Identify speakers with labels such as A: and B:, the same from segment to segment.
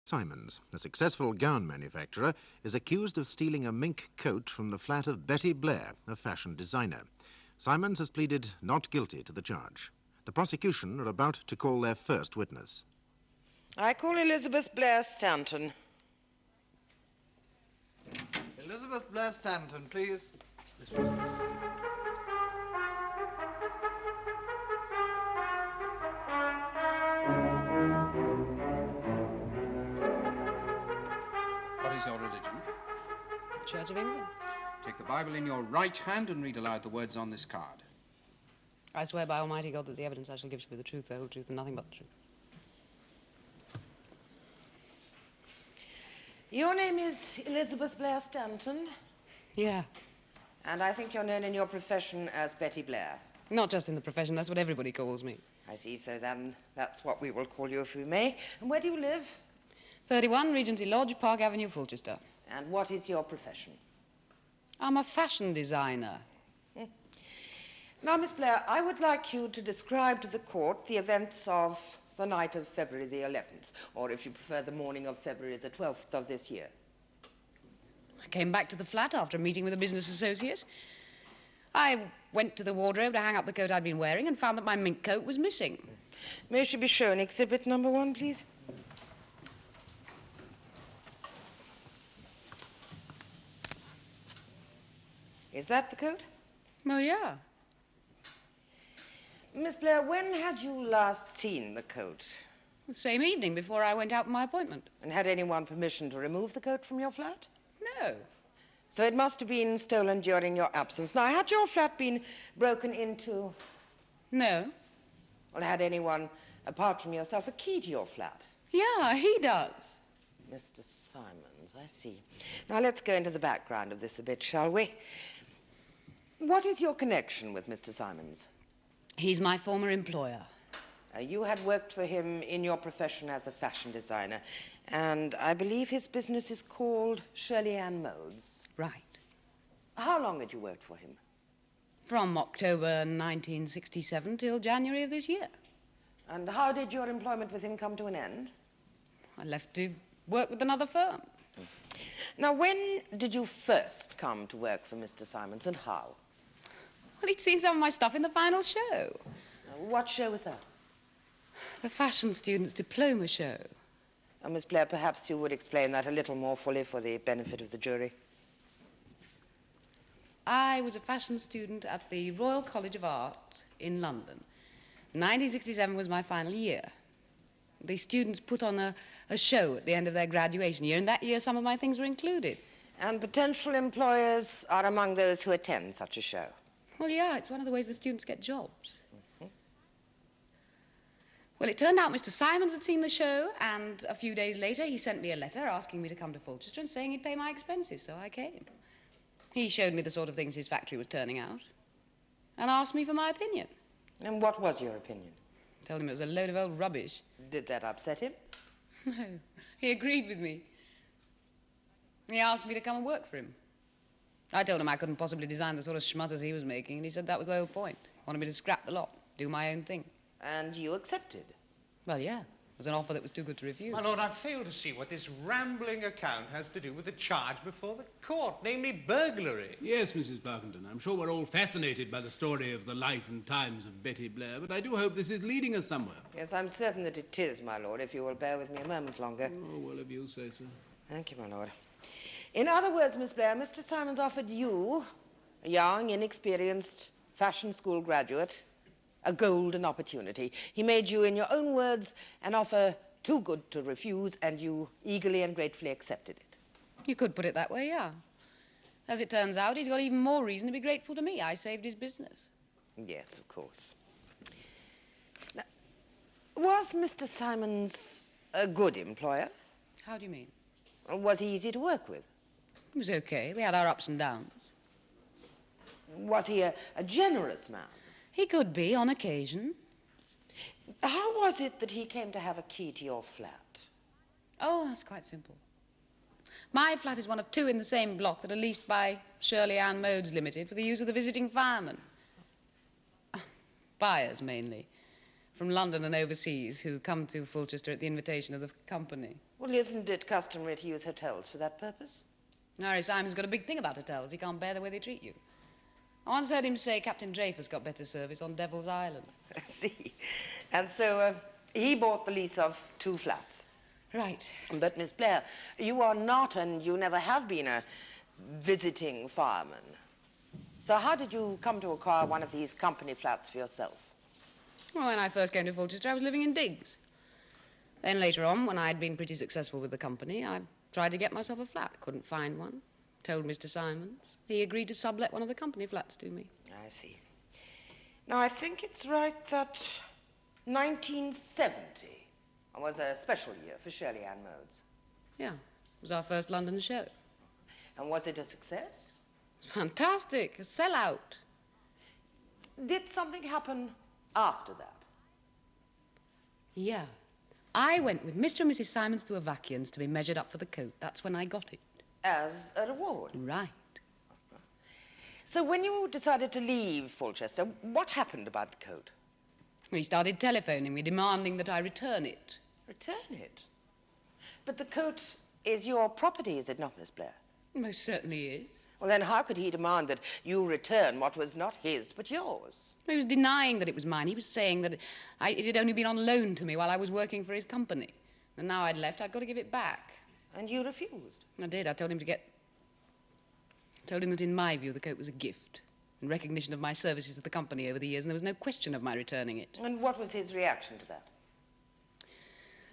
A: Simons, a successful gown manufacturer, is accused of stealing a mink coat from the flat of Betty Blair, a fashion designer. Simons has pleaded not guilty to the charge. The prosecution are about to call their first witness.
B: I call Elizabeth Blair Stanton.
C: Elizabeth Blair Stanton, please.
D: What is your religion?
E: Church of England.
D: Take the Bible in your right hand and read aloud the words on this card.
E: I swear by Almighty God that the evidence I shall give shall be the truth, the whole truth, and nothing but the truth.
B: Your name is Elizabeth Blair Stanton,
E: Yeah.
B: and I think you're known in your profession as Betty Blair.
E: Not just in the profession, that's what everybody calls me.
B: I see, so then that's what we will call you if we may. And where do you live?
E: 31 Regency Lodge, Park Avenue, Fulchester.
B: And what is your profession?
E: I'm a fashion designer.
B: Now, Miss Blair, I would like you to describe to the court the events of the night of February the 11th, or if you prefer, the morning of February the 12th of this year.
E: I came back to the flat after a meeting with a business associate. I went to the wardrobe to hang up the coat I'd been wearing and found that my mink coat was missing.
B: May she be shown exhibit number 1, please? Is that the coat?
E: Oh, yeah.
B: Miss Blair, when had you last seen the coat?
E: The same evening before I went out for my appointment.
B: And had anyone permission to remove the coat from your flat?
E: No.
B: So it must have been stolen during your absence. Now, had your flat been broken into?
E: No.
B: Or had anyone, apart from yourself, a key to your flat?
E: Yeah, he does.
B: Mr. Simons, I see. Now, let's go into the background of this a bit, shall we? What is your connection with Mr. Simons?
E: He's my former employer.
B: You had worked for him in your profession as a fashion designer, and I believe his business is called Shirley Modes.
E: Right.
B: How long had you worked for him?
E: From October 1967 till January of this year.
B: And how did your employment with him come to an end?
E: I left to work with another firm.
B: Now, when did you first come to work for Mr. Simons, and how?
E: Well, he'd seen some of my stuff in the final show.
B: What show was that?
E: The fashion students' diploma show.
B: Miss Blair, perhaps you would explain that a little more fully for the benefit of the jury.
E: I was a fashion student at the Royal College of Art in London. 1967 was my final year. The students put on a show at the end of their graduation year, and that year some of my things were included.
B: And potential employers are among those who attend such a show?
E: Well, yeah, it's one of the ways the students get jobs. Well, it turned out Mr. Simons had seen the show, and a few days later he sent me a letter asking me to come to Fulchester and saying he'd pay my expenses, so I came. He showed me the sort of things his factory was turning out and asked me for my opinion.
B: And what was your opinion?
E: I told him it was a load of old rubbish.
B: Did that upset him?
E: No, he agreed with me. He asked me to come and work for him. I told him I couldn't possibly design the sort of schmutters he was making, and he said that was the whole point. Wanted me to scrap the lot, do my own thing.
B: And you accepted?
E: Well, yeah. It was an offer that was too good to refuse.
F: My lord, I fail to see what this rambling account has to do with the charge before the court, namely burglary.
G: Yes, Mrs. Parkinson. I'm sure we're all fascinated by the story of the life and times of Betty Blair, but I do hope this is leading us somewhere.
B: Yes, I'm certain that it is, my lord, if you will bear with me a moment longer.
G: Oh, well, if you say so.
B: Thank you, my lord. In other words, Miss Blair, Mr. Simons offered you, a young, inexperienced fashion school graduate, a golden opportunity. He made you, in your own words, an offer too good to refuse, and you eagerly and gratefully accepted it.
E: You could put it that way, yeah. As it turns out, he's got even more reason to be grateful to me. I saved his business.
B: Yes, of course. Now, was Mr. Simons a good employer?
E: How do you mean?
B: Was he easy to work with?
E: It was okay. We had our ups and downs.
B: Was he a generous man?
E: He could be, on occasion.
B: How was it that he came to have a key to your flat?
E: Oh, that's quite simple. My flat is one of 2 in the same block that are leased by Shirley Modes Limited for the use of the visiting firemen. Buyers, mainly. from London and overseas who come to Fulchester at the invitation of the company.
B: Well, isn't it customary to use hotels for that purpose?
E: Harry Simon's got a big thing about hotels. He can't bear the way they treat you. I once heard him say Captain Dreyfus got better service on Devil's Island.
B: I see. And so he bought the lease of 2 flats.
E: Right.
B: But, Miss Blair, you are not, and you never have been, a visiting fireman. So how did you come to acquire one of these company flats for yourself?
E: Well, when I first came to Fulchester, I was living in digs. Then later on, when I'd been pretty successful with the company, I tried to get myself a flat. Couldn't find one. Told Mr. Simons. He agreed to sublet one of the company flats to me.
B: I see. Now, I think it's right that 1970 was a special year for Shirley Modes.
E: Yeah, it was our first London show.
B: And was it a success?
E: It was fantastic, a sellout.
B: Did something happen after that?
E: Yeah. I went with Mr. and Mrs. Simons to Avakian's to be measured up for the coat. That's when I got it.
B: As a reward?
E: Right.
B: So when you decided to leave Fulchester, what happened about the coat?
E: He started telephoning me, demanding that I return it.
B: Return it? But the coat is your property, is it not, Miss Blair?
E: Most certainly is.
B: Well, then how could he demand that you return what was not his but yours?
E: He was denying that it was mine. He was saying that it had only been on loan to me while I was working for his company. And now I'd left, I'd got to give it back.
B: And you refused?
E: I did. I told him that in my view the coat was a gift, in recognition of my services to the company over the years, and there was no question of my returning it.
B: And what was his reaction to that?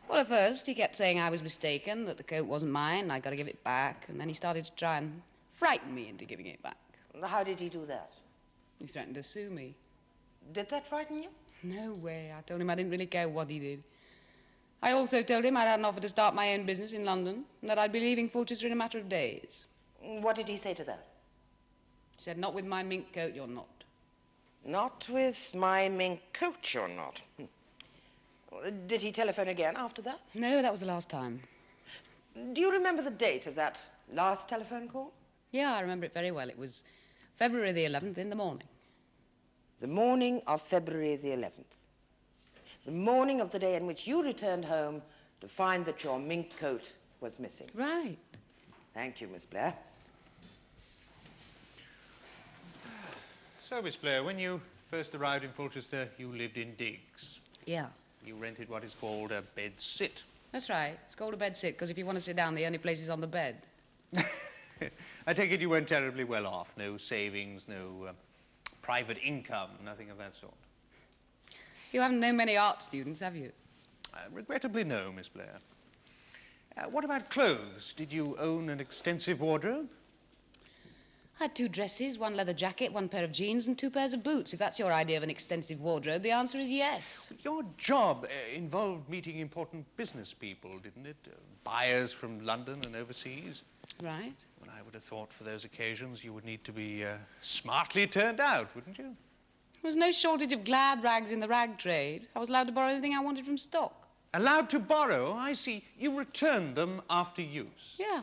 E: Well, at first he kept saying I was mistaken, that the coat wasn't mine, and I'd got to give it back, and then he started to try and frighten me into giving it back.
B: How did he do that?
E: He threatened to sue me.
B: Did that frighten you?
E: No way. I told him I didn't really care what he did. I also told him I'd had an offer to start my own business in London, and that I'd be leaving Fulchester in a matter of days.
B: What did he say to that?
E: He said, not with my mink coat, you're not.
B: Not with my mink coat, you're not. Did he telephone again after that?
E: No, that was the last time.
B: Do you remember the date of that last telephone call?
E: Yeah, I remember it very well. It was February the 11th in the morning.
B: The morning of February the 11th. The morning of the day in which you returned home to find that your mink coat was missing.
E: Right.
B: Thank you, Miss Blair.
F: So, Miss Blair, when you first arrived in Fulchester, you lived in digs.
E: Yeah.
F: You rented what is called a bed sit.
E: That's right. It's called a bed sit, because if you want to sit down, the only place is on the bed.
F: I take it you weren't terribly well off. No savings, no private income, nothing of that sort.
E: You haven't known many art students, have you?
F: Regrettably, no, Miss Blair. What about clothes? Did you own an extensive wardrobe?
E: I had 2 dresses, 1 leather jacket, 1 pair of jeans, and 2 pairs of boots. If that's your idea of an extensive wardrobe, the answer is yes.
F: Your job involved meeting important business people, didn't it? Buyers from London and overseas.
E: Right.
F: Well, I would have thought for those occasions you would need to be smartly turned out, wouldn't you?
E: There was no shortage of glad rags in the rag trade. I was allowed to borrow anything I wanted from stock.
F: Allowed to borrow? I see. You returned them after use.
E: Yeah.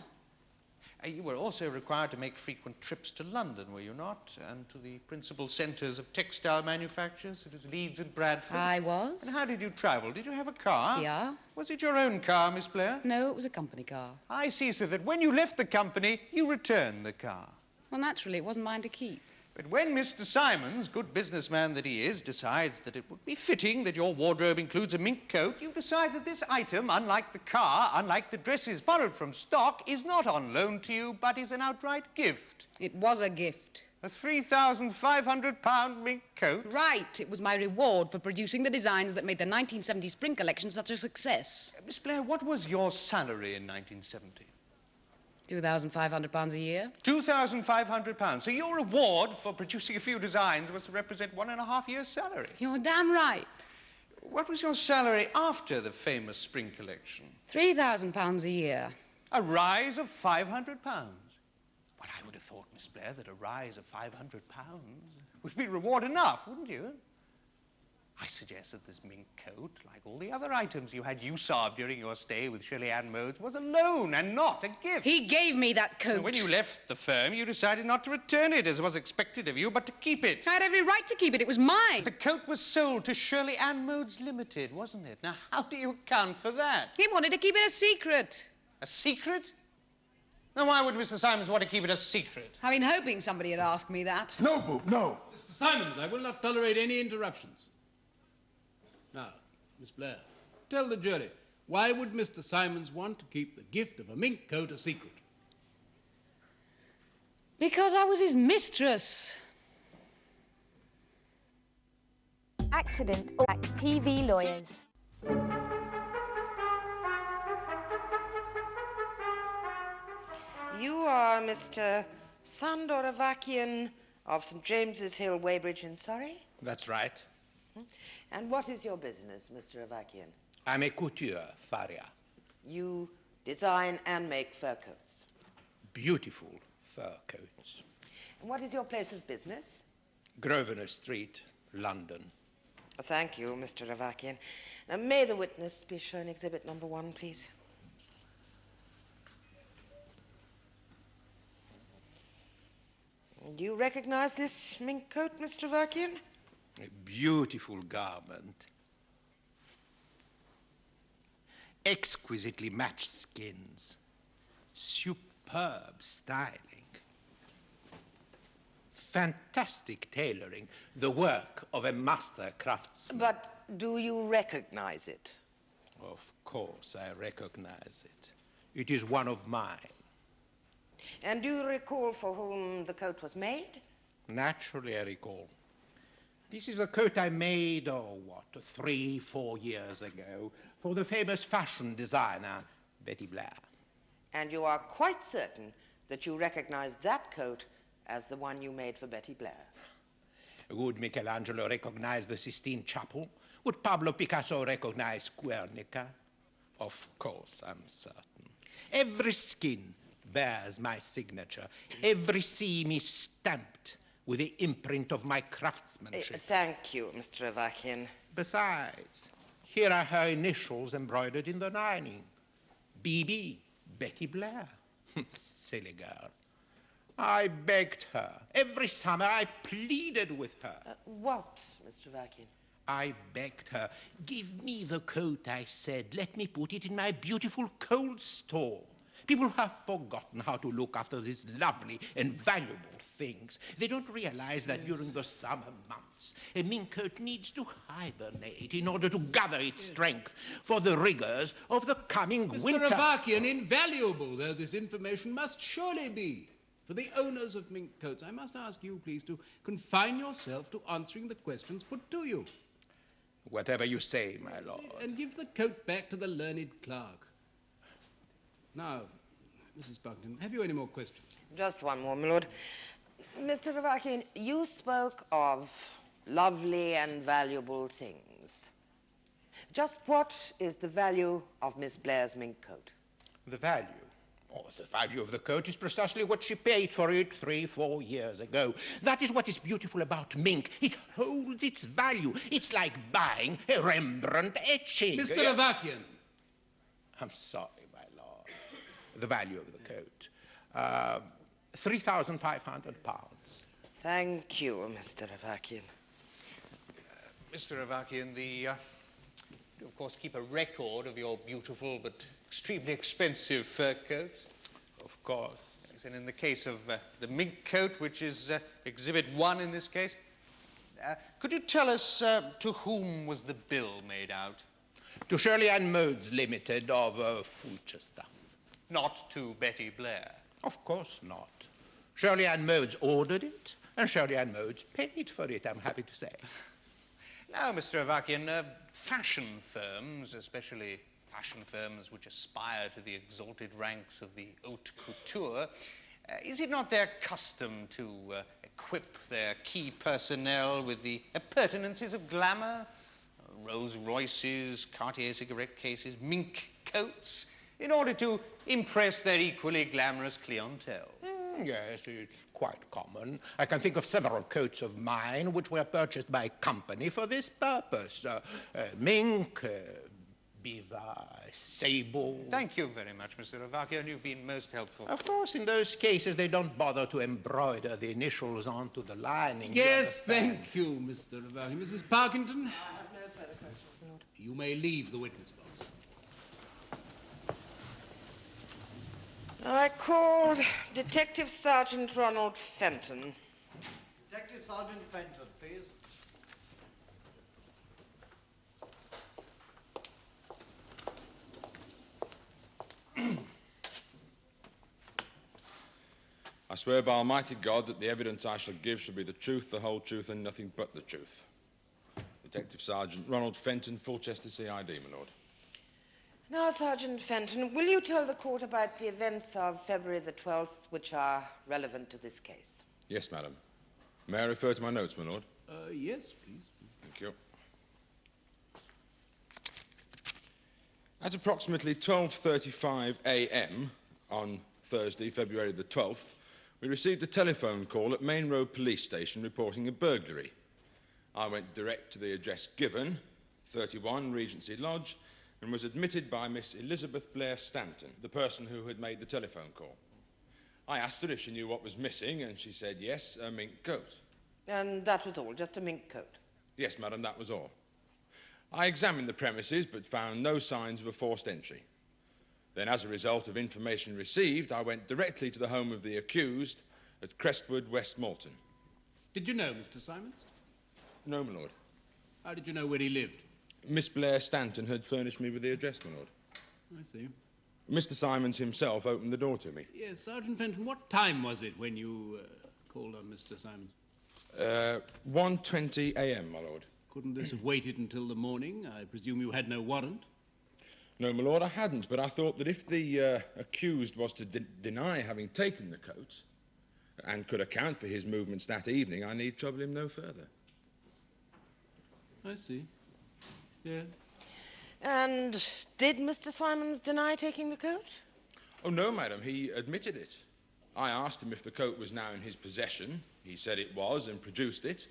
F: You were also required to make frequent trips to London, were you not? And to the principal centres of textile manufactures, such as Leeds and Bradford.
E: I was.
F: And how did you travel? Did you have a car?
E: Yeah.
F: Was it your own car, Miss Blair?
E: No, it was a company car.
F: I see, so that when you left the company, you returned the car.
E: Well, naturally, it wasn't mine to keep.
F: But when Mr. Simons, good businessman that he is, decides that it would be fitting that your wardrobe includes a mink coat, you decide that this item, unlike the car, unlike the dresses borrowed from stock, is not on loan to you, but is an outright gift.
E: It was a gift.
F: A £3,500 mink coat?
E: Right. It was my reward for producing the designs that made the 1970 spring collection such a success.
F: Miss Blair, what was your salary in 1970?
E: £2,500 a year.
F: £2,500. So your reward for producing a few designs was to represent 1.5 years' salary.
E: You're damn right.
F: What was your salary after the famous spring collection?
E: £3,000 a year.
F: A rise of £500. Well, I would have thought, Miss Blair, that a rise of £500 would be reward enough, wouldn't you? I suggest that this mink coat, like all the other items you had use of during your stay with Shirley Modes, was a loan and not a gift.
E: He gave me that coat.
F: And when you left the firm, you decided not to return it as was expected of you, but to keep it.
E: I had every right to keep it. It was mine.
F: The coat was sold to Shirley Modes Limited, wasn't it? Now, how do you account for that?
E: He wanted to keep it a secret.
F: A secret? Now, why would Mr. Simons want to keep it a secret?
E: I've been hoping somebody had asked me that.
H: No, Boop, no.
G: Mr. Simons, I will not tolerate any interruptions. Now, Miss Blair, tell the jury, why would Mr. Simons want to keep the gift of a mink coat a secret?
E: Because I was his mistress.
I: Accident or TV lawyers.
B: You are Mr. Sandor Avakian of St. James's Hill, Weybridge in Surrey?
J: That's right.
B: And what is your business, Mr. Avakian?
J: I'm a couture, Furrier.
B: You design and make fur coats.
J: Beautiful fur coats.
B: And what is your place of business?
J: Grosvenor Street, London.
B: Thank you, Mr. Avakian. Now, may the witness be shown exhibit number 1, please? Do you recognize this mink coat, Mr. Avakian?
J: A beautiful garment. Exquisitely matched skins. Superb styling. Fantastic tailoring. The work of a master craftsman.
B: But do you recognize it?
J: Of course, I recognize it. It is one of mine.
B: And do you recall for whom the coat was made?
J: Naturally, I recall. This is the coat I made, 3, 4 years ago, for the famous fashion designer, Betty Blair.
B: And you are quite certain that you recognize that coat as the one you made for Betty Blair?
J: Would Michelangelo recognize the Sistine Chapel? Would Pablo Picasso recognize Guernica? Of course, I'm certain. Every skin bears my signature. Every seam is stamped with the imprint of my craftsmanship.
B: Thank you, Mr. Avakian.
J: Besides, here are her initials embroidered in the lining. BB, Betty Blair. Silly girl. I begged her. Every summer I pleaded with her.
B: What, Mr. Avakian?
J: I begged her. Give me the coat, I said. Let me put it in my beautiful cold store. People have forgotten how to look after these lovely and valuable things. They don't realize that during the summer months, a mink coat needs to hibernate in order to gather its strength for the rigors of the coming winter.
G: Mr. Avakian, invaluable though this information must surely be for the owners of mink coats, I must ask you, please, to confine yourself to answering the questions put to you.
J: Whatever you say, my lord.
G: And give the coat back to the learned clerk. Now, Mrs. Buckton, have you any more questions?
B: Just one more, my lord. Mr. Avakian, you spoke of lovely and valuable things. Just what is the value of Miss Blair's mink coat?
J: The value? Oh, the value of the coat is precisely what she paid for it 3, 4 years ago. That is what is beautiful about mink. It holds its value. It's like buying a Rembrandt etching.
G: Mr. Avakian!
J: I'm sorry, my lord. The value of the coat. £3,500.
B: Thank you, Mr. Avakian.
F: Mr. Avakian, you, of course, keep a record of your beautiful but extremely expensive fur coats.
J: Of course.
F: Yes, and in the case of the mink coat, which is Exhibit 1 in this case, could you tell us to whom was the bill made out?
J: To Shirley Modes Limited of Fulchester.
F: Not to Betty Blair?
J: Of course not. Shirley Modes ordered it, and Shirley Modes paid for it, I'm happy to say.
F: Now, Mr. Avakian, fashion firms, especially fashion firms which aspire to the exalted ranks of the haute couture, is it not their custom to equip their key personnel with the appurtenances of glamour? Rolls Royces, Cartier cigarette cases, mink coats, in order to impress their equally glamorous clientele?
J: Yes, it's quite common. I can think of several coats of mine which were purchased by company for this purpose. Mink, beaver, sable.
F: Thank you very much, Mr. Ravachia, and you've been most helpful.
J: Of course, in those cases, they don't bother to embroider the initials onto the lining.
G: Yes, thank you, Mr. Ravachia. Mrs. Parkington?
B: I have no further questions, my lord.
G: You may leave the witness box.
B: I called Detective Sergeant Ronald Fenton.
C: Detective Sergeant Fenton, please.
H: I swear by Almighty God that the evidence I shall give shall be the truth, the whole truth, and nothing but the truth. Detective Sergeant Ronald Fenton, Fulchester CID, my lord.
B: Now, Sergeant Fenton, will you tell the court about the events of February the 12th which are relevant to this case?
H: Yes, madam. May I refer to my notes, my lord?
G: Yes, please.
H: Thank you. At approximately 12:35 a.m. on Thursday, February the 12th, we received a telephone call at Main Road Police Station reporting a burglary. I went direct to the address given, 31 Regency Lodge, and was admitted by Miss Elizabeth Blair Stanton, the person who had made the telephone call. I asked her if she knew what was missing, and she said yes, a mink coat.
B: And that was all, just a mink coat?
H: Yes, madam, that was all. I examined the premises, but found no signs of a forced entry. Then, as a result of information received, I went directly to the home of the accused at Crestwood, West Malton.
G: Did you know Mr. Simons?
H: No, my lord.
G: How did you know where he lived?
H: Miss Blair Stanton had furnished me with the address, my lord.
G: I see.
H: Mr. Simons himself opened the door to me.
G: Yes, Sergeant Fenton, what time was it when you called on Mr. Simons?
H: 1:20 a.m., my lord.
G: Couldn't this have waited until the morning? I presume you had no warrant?
H: No, my lord, I hadn't, but I thought that if the accused was to deny having taken the coat and could account for his movements that evening, I need trouble him no further.
G: I see. Yeah.
B: And did Mr. Simons deny taking the coat?
H: Oh, no, madam, he admitted it. I asked him if the coat was now in his possession. He said it was and produced it.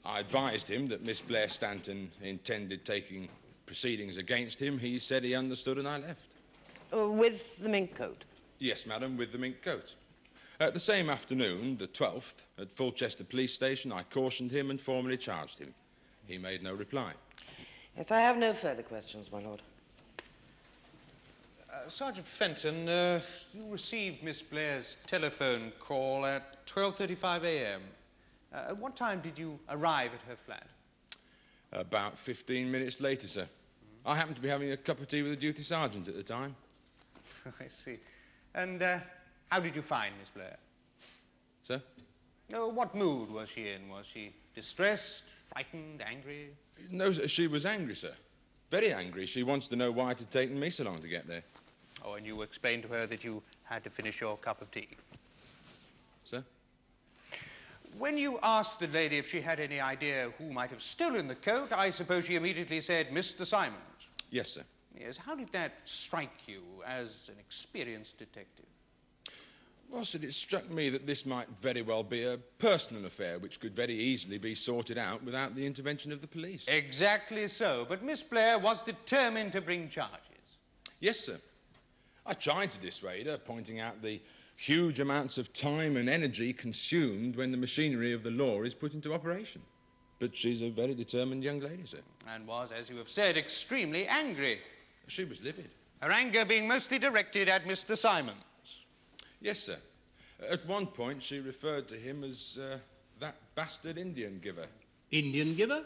H: I advised him that Miss Blair Stanton intended taking proceedings against him. He said he understood and I left.
B: With the mink coat?
H: Yes, madam, with the mink coat. The same afternoon, the 12th, at Fulchester Police Station, I cautioned him and formally charged him. He made no reply.
B: Yes, I have no further questions, my lord.
F: Sergeant Fenton, you received Miss Blair's telephone call at 12:35 a.m. At what time did you arrive at her flat?
H: About 15 minutes later, sir. I happened to be having a cup of tea with the duty sergeant at the time.
F: I see. And how did you find Miss Blair?
H: Sir?
F: What mood was she in? Was she distressed, frightened, angry?
H: No, sir, she was angry, sir. Very angry. She wants to know why it had taken me so long to get there.
F: Oh, and you explained to her that you had to finish your cup of tea.
H: Sir?
F: When you asked the lady if she had any idea who might have stolen the coat, I suppose she immediately said Mr. Simons.
H: Yes, sir.
F: Yes, how did that strike you as an experienced detective?
H: Well, sir, it struck me that this might very well be a personal affair which could very easily be sorted out without the intervention of the police.
F: Exactly so, but Miss Blair was determined to bring charges.
H: Yes, sir. I tried to dissuade her, pointing out the huge amounts of time and energy consumed when the machinery of the law is put into operation. But she's a very determined young lady, sir.
F: And was, as you have said, extremely angry.
H: She was livid.
F: Her anger being mostly directed at Mr. Simons.
H: Yes, sir. At one point, she referred to him as that bastard Indian giver.
G: Indian giver?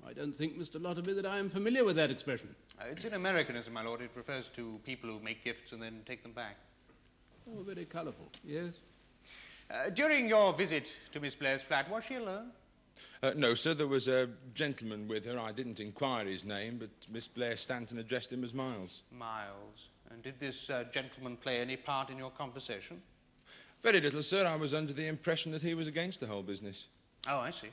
G: I don't think, Mr. Lotterby, that I am familiar with that expression.
F: It's an Americanism, my lord. It refers to people who make gifts and then take them back.
G: Oh, very colourful, yes.
F: During your visit to Miss Blair's flat, was she alone?
H: No, sir, there was a gentleman with her. I didn't inquire his name, but Miss Blair Stanton addressed him as Miles.
F: Miles. And did this gentleman play any part in your conversation?
H: Very little, sir. I was under the impression that he was against the whole business.
F: Oh, I see.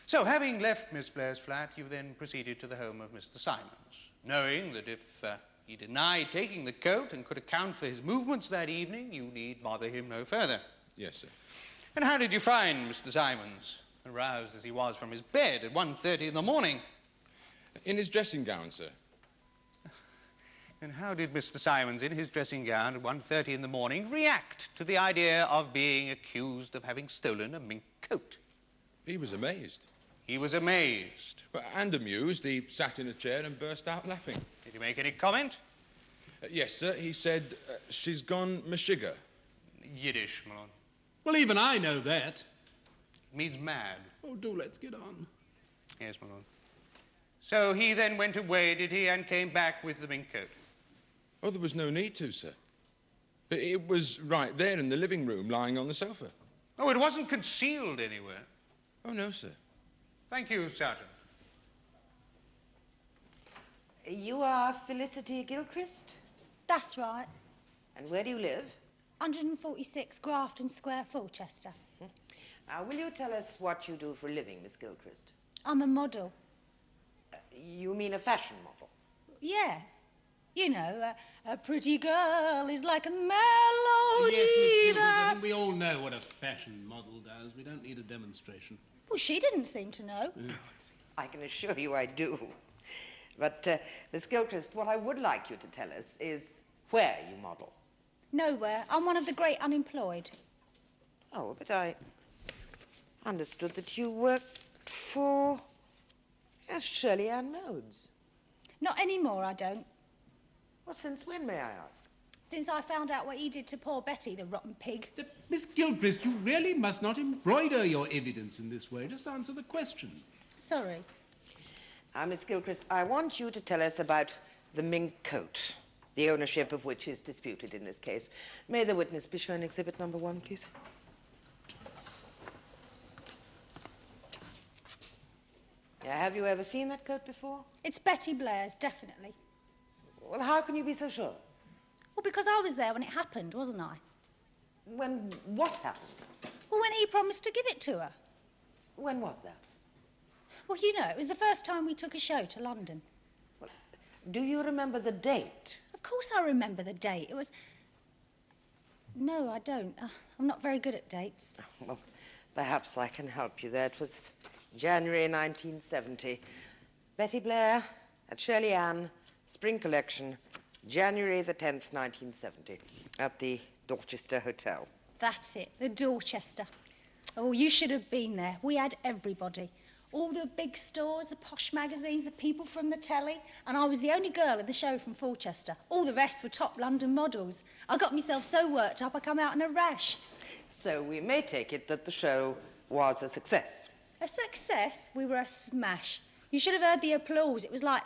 F: So, having left Miss Blair's flat, you then proceeded to the home of Mr. Simons, knowing that if He denied taking the coat and could account for his movements that evening. You need bother him no further.
H: Yes, sir.
F: And how did you find Mr. Simons, aroused as he was from his bed at 1:30 in the morning?
H: In his dressing gown, sir.
F: And how did Mr. Simons, in his dressing gown at 1:30 in the morning, react to the idea of being accused of having stolen a mink coat?
H: He was amazed.
F: He was amazed.
H: And amused, he sat in a chair and burst out laughing.
F: Did he make any comment?
H: Yes, sir. He said, she's gone mashigga.
F: Yiddish, Malone.
G: Well, even I know that.
F: It means mad.
G: Oh, do let's get on.
F: Yes, Malone. So he then went away, did he, and came back with the mink coat?
H: Oh, there was no need to, sir. It was right there in the living room, lying on the sofa.
F: Oh, it wasn't concealed anywhere.
H: Oh, no, sir.
F: Thank you, Sergeant.
B: You are Felicity Gilchrist?
K: That's right.
B: And where do you live?
K: 146 Grafton Square, Fulchester.
B: Now, will you tell us what you do for a living, Miss Gilchrist?
K: I'm a model.
B: You mean a fashion model?
K: Yeah. You know, a pretty girl is like a melody
G: Yes, Miss Gilchrist, I
K: that...
G: think we all know what a fashion model does. We don't need a demonstration.
K: Well, she didn't seem to know.
B: I can assure you I do. But, Miss Gilchrist, what I would like you to tell us is where you model.
K: Nowhere. I'm one of the great unemployed.
B: Oh, but I understood that you worked for... Yes, Shirley Modes.
K: Not anymore, I don't.
B: Well, since when, may I ask?
K: Since I found out what he did to poor Betty, the rotten pig.
G: Miss Gilchrist, you really must not embroider your evidence in this way. Just answer the question.
K: Sorry.
B: Now, Miss Gilchrist, I want you to tell us about the mink coat, the ownership of which is disputed in this case. May the witness be shown exhibit number 1, please? Have you ever seen that coat before?
K: It's Betty Blair's, definitely.
B: Well, how can you be so sure?
K: Well, because I was there when it happened, wasn't I?
B: When what happened?
K: Well, when he promised to give it to her.
B: When was that?
K: Well, you know, it was the first time we took a show to London.
B: Well, do you remember the date?
K: Of course I remember the date. It was... No, I don't. I'm not very good at dates.
B: Well, perhaps I can help you there. It was January 1970. Betty Blair at Shirley Ann, Spring Collection, January the 10th, 1970, at the Dorchester Hotel.
K: That's it, the Dorchester. Oh, you should have been there. We had everybody. All the big stores, the posh magazines, the people from the telly, and I was the only girl in the show from Fulchester. All the rest were top London models. I got myself so worked up I come out in a rash.
B: So we may take it that the show was a success.
K: A success? We were a smash. You should have heard the applause. It was like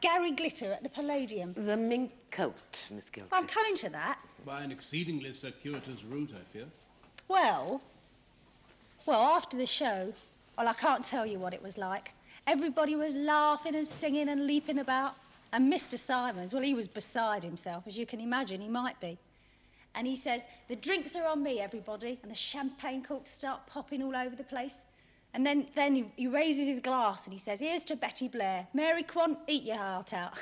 K: Gary Glitter at the Palladium.
B: The mink coat, Miss Gilchrist.
K: I'm coming to that.
G: By an exceedingly circuitous route, I fear.
K: Well, after the show, well, I can't tell you what it was like. Everybody was laughing and singing and leaping about. And Mr. Simons, well, he was beside himself, as you can imagine he might be. And he says, the drinks are on me, everybody, and the champagne corks start popping all over the place. And then he raises his glass and he says, here's to Betty Blair. Mary Quant, eat your heart out.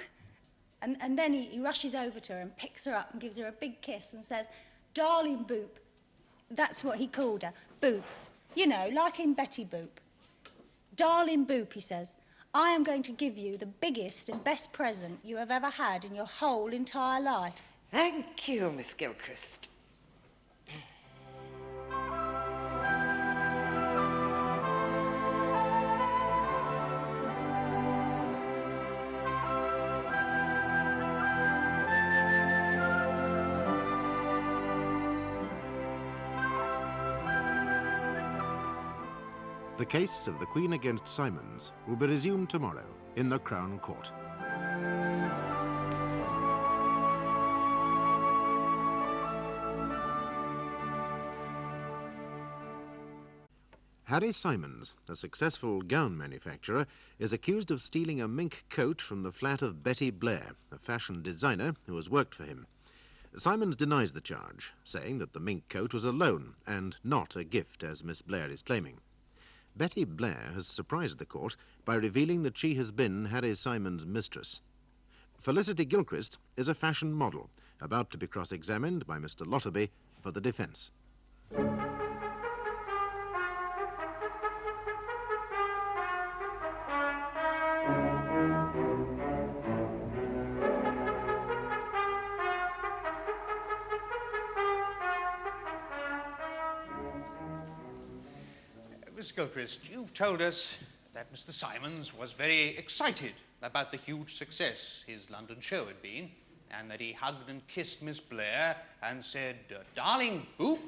K: And then he rushes over to her and picks her up and gives her a big kiss and says, darling Boop. That's what he called her, Boop. You know, like in Betty Boop. Darling Boop, he says, I am going to give you the biggest and best present you have ever had in your whole entire life.
B: Thank you, Miss Gilchrist.
A: The case of the Queen against Simons will be resumed tomorrow in the Crown Court. Harry Simons, a successful gown manufacturer, is accused of stealing a mink coat from the flat of Betty Blair, a fashion designer who has worked for him. Simons denies the charge, saying that the mink coat was a loan and not a gift, as Miss Blair is claiming. Betty Blair has surprised the court by revealing that she has been Harry Simons' mistress. Felicity Gilchrist is a fashion model, about to be cross-examined by Mr. Lotterby for the defence.
F: Miss Gilchrist, you've told us that Mr. Simons was very excited about the huge success his London show had been, and that he hugged and kissed Miss Blair and said, "Darling Boop,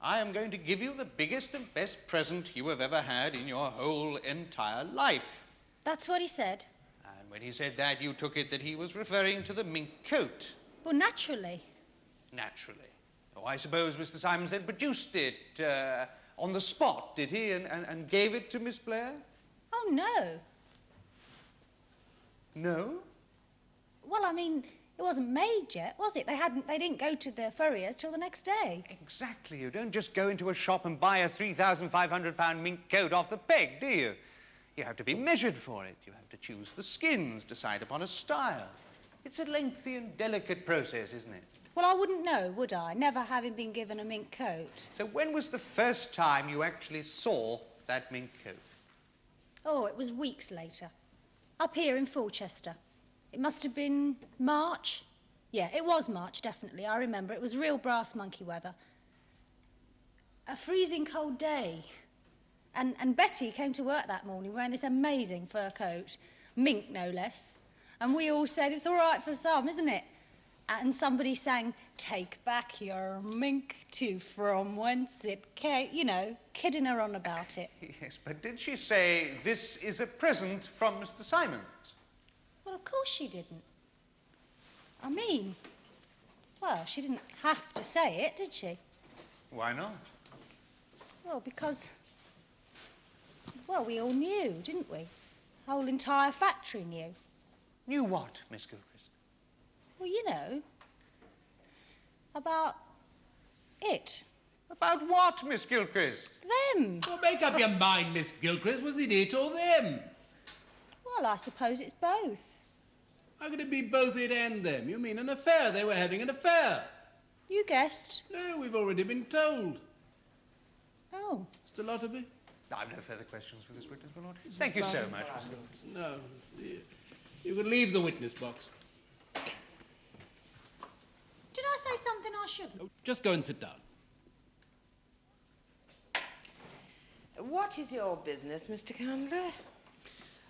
F: I am going to give you the biggest and best present you have ever had in your whole entire life."
K: That's what he said.
F: And when he said that, you took it that he was referring to the mink coat.
K: Well, naturally.
F: Naturally. Oh, I suppose Mr. Simons then produced it on the spot, did he, and gave it to Miss Blair?
K: Oh, no.
F: No?
K: Well, I mean, it wasn't made yet, was it? They didn't go to the Furriers till the next day.
F: Exactly. You don't just go into a shop and buy a £3,500 mink coat off the peg, do you? You have to be measured for it. You have to choose the skins, decide upon a style. It's a lengthy and delicate process, isn't it?
K: Well, I wouldn't know, would I? Never having been given a mink coat.
F: So when was the first time you actually saw that mink coat?
K: Oh, it was weeks later. Up here in Fulchester. It must have been March. Yeah, it was March, definitely. I remember. It was real brass monkey weather. A freezing cold day. And Betty came to work that morning wearing this amazing fur coat. Mink, no less. And we all said, it's all right for some, isn't it? And somebody sang, "Take back your mink to from whence it came," you know, kidding her on about it.
F: Yes, but did she say, "This is a present from Mr. Simons"?
K: Well, of course she didn't. I mean, well, she didn't have to say it, did she?
F: Why not?
K: Well, because, well, we all knew, didn't we? The whole entire factory knew.
F: Knew what, Miss Gilchrist?
K: Well, you know, about it.
F: About what, Miss Gilchrist?
K: Them.
G: Well, make up your mind, Miss Gilchrist. Was it or them?
K: Well, I suppose it's both.
G: How could it be both it and them? You mean an affair? They were having an affair.
K: You guessed.
G: No, we've already been told.
K: Oh.
G: Mr. Lotterby?
F: I've no further questions for this witness, my lord. Thank you so much, Miss Gilchrist.
G: No. You can leave the witness box.
K: Did I say something I shouldn't?
G: Oh, just go and sit down.
B: What is your business, Mr. Candler?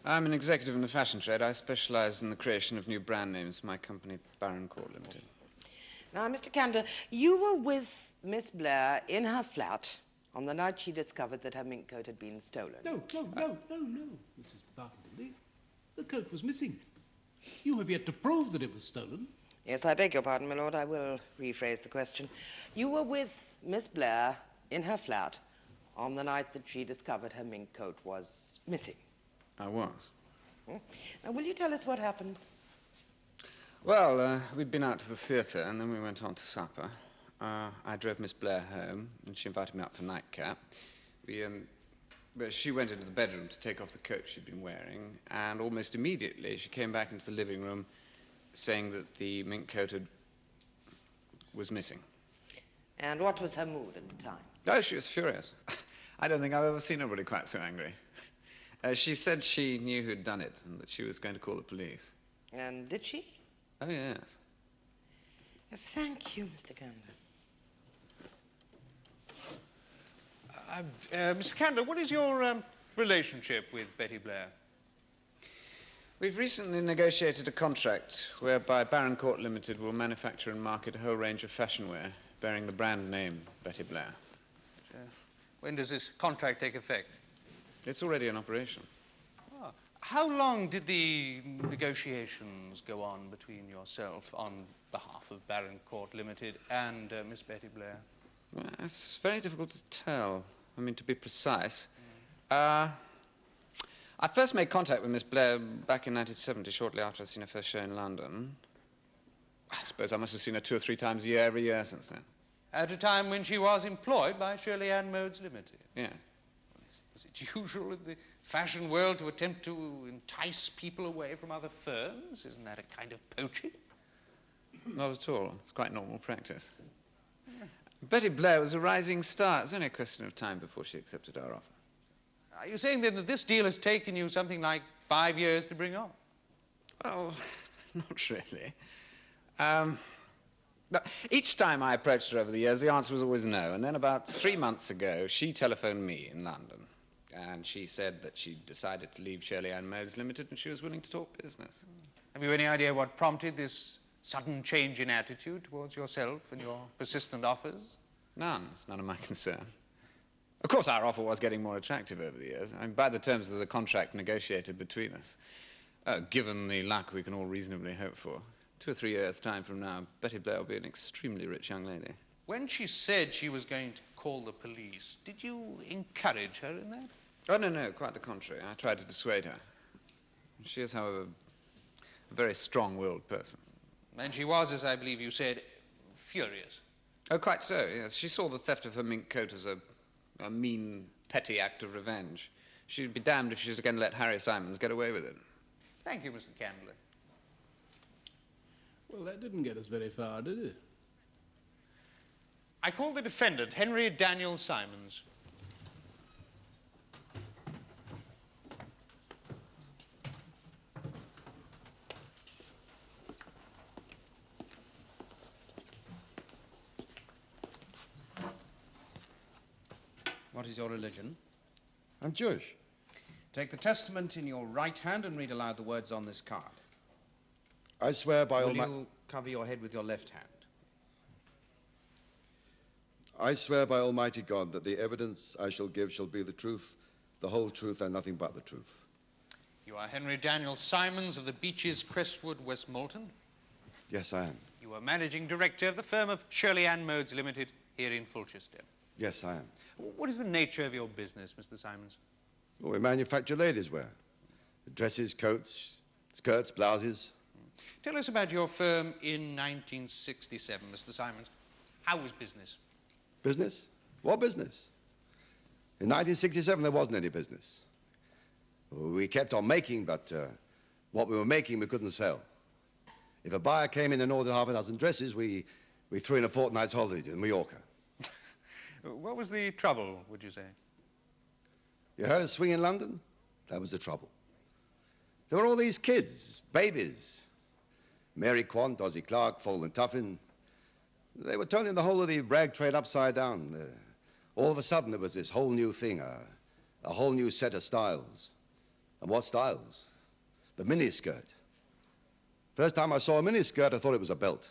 D: I'm an executive in the fashion trade. I specialise in the creation of new brand names for my company, Baron Court Limited.
B: Now, Mr. Candler, you were with Miss Blair in her flat on the night she discovered that her mink coat had been stolen.
G: No, Mrs. Barkindley. The coat was missing. You have yet to prove that it was stolen.
B: Yes, I beg your pardon, my lord. I will rephrase the question. You were with Miss Blair in her flat on the night that she discovered her mink coat was missing.
D: I was.
B: Now, will you tell us what happened?
D: Well, we'd been out to the theatre and then we went on to supper. I drove Miss Blair home and she invited me out for nightcap. But she went into the bedroom to take off the coat she'd been wearing, and almost immediately she came back into the living room saying that the mink coat was missing.
B: And what was her mood at the time?
D: Oh, she was furious. I don't think I've ever seen anybody quite so angry. She said she knew who'd done it and that she was going to call the police.
B: And did she?
D: Oh, yes.
B: Yes, thank you, Mr. Candler.
F: Mr. Candler, what is your relationship with Betty Blair?
D: We've recently negotiated a contract whereby Baron Court Limited will manufacture and market a whole range of fashion wear bearing the brand name Betty Blair.
F: When does this contract take effect?
D: It's already in operation.
F: Ah. How long did the negotiations go on between yourself on behalf of Baron Court Limited and Miss Betty Blair?
D: Well, it's very difficult to tell. I mean, to be precise. I first made contact with Miss Blair back in 1970, shortly after I'd seen her first show in London. I suppose I must have seen her 2 or 3 times a year, every year since then.
F: At a time when she was employed by Shirley Modes Limited?
D: Yes.
F: Is it usual in the fashion world to attempt to entice people away from other firms? Isn't that a kind of poaching?
D: Not at all. It's quite normal practice. Betty Blair was a rising star. It was only a question of time before she accepted our offer.
F: Are you saying then that this deal has taken you something like 5 years to bring on?
D: Well, not really. But each time I approached her over the years, the answer was always no. And then about 3 months ago, she telephoned me in London. And she said that she'd decided to leave Shirley Simons Limited and she was willing to talk business.
F: Have you any idea what prompted this sudden change in attitude towards yourself and your persistent offers?
D: None. It's none of my concern. Of course, our offer was getting more attractive over the years. I mean, by the terms of the contract negotiated between us, given the luck we can all reasonably hope for, 2 or 3 years' time from now, Betty Blair will be an extremely rich young lady.
F: When she said she was going to call the police, did you encourage her in that?
D: Oh, no, quite the contrary. I tried to dissuade her. She is, however, a very strong-willed person.
F: And she was, as I believe you said, furious.
D: Oh, quite so, yes. She saw the theft of her mink coat as a mean, petty act of revenge. She'd be damned if she was going to let Harry Simons get away with it.
F: Thank you, Mr. Candler.
G: Well, that didn't get us very far, did it?
F: I call the defendant, Henry Daniel Simons.
L: What is your religion?
M: I'm Jewish.
L: Take the testament in your right hand and read aloud the words on this card.
M: I swear by
L: Will you cover your head with your left hand?
M: I swear by Almighty God that the evidence I shall give shall be the truth, the whole truth, and nothing but the truth.
F: You are Henry Daniel Simons of the Beeches, Crestwood, Westmoreton?
M: Yes, I am.
F: You are managing director of the firm of Shirley Simons Limited here in Fulchester.
M: Yes, I am.
F: What is the nature of your business, Mr. Simons?
M: Well, we manufacture ladies' wear. Dresses, coats, skirts, blouses.
F: Tell us about your firm in 1967, Mr. Simons. How was business?
M: Business? What business? In 1967, there wasn't any business. We kept on making, but what we were making, we couldn't sell. If a buyer came in and ordered half a dozen dresses, we threw in a fortnight's holiday to Mallorca.
F: What was the trouble, would you say?
M: You heard of swing in London? That was the trouble. There were all these kids, babies. Mary Quant, Ozzie Clark, Fold and Tuffin. They were turning the whole of the rag trade upside down. All of a sudden, there was this whole new thing, a whole new set of styles. And what styles? The miniskirt. First time I saw a miniskirt, I thought it was a belt.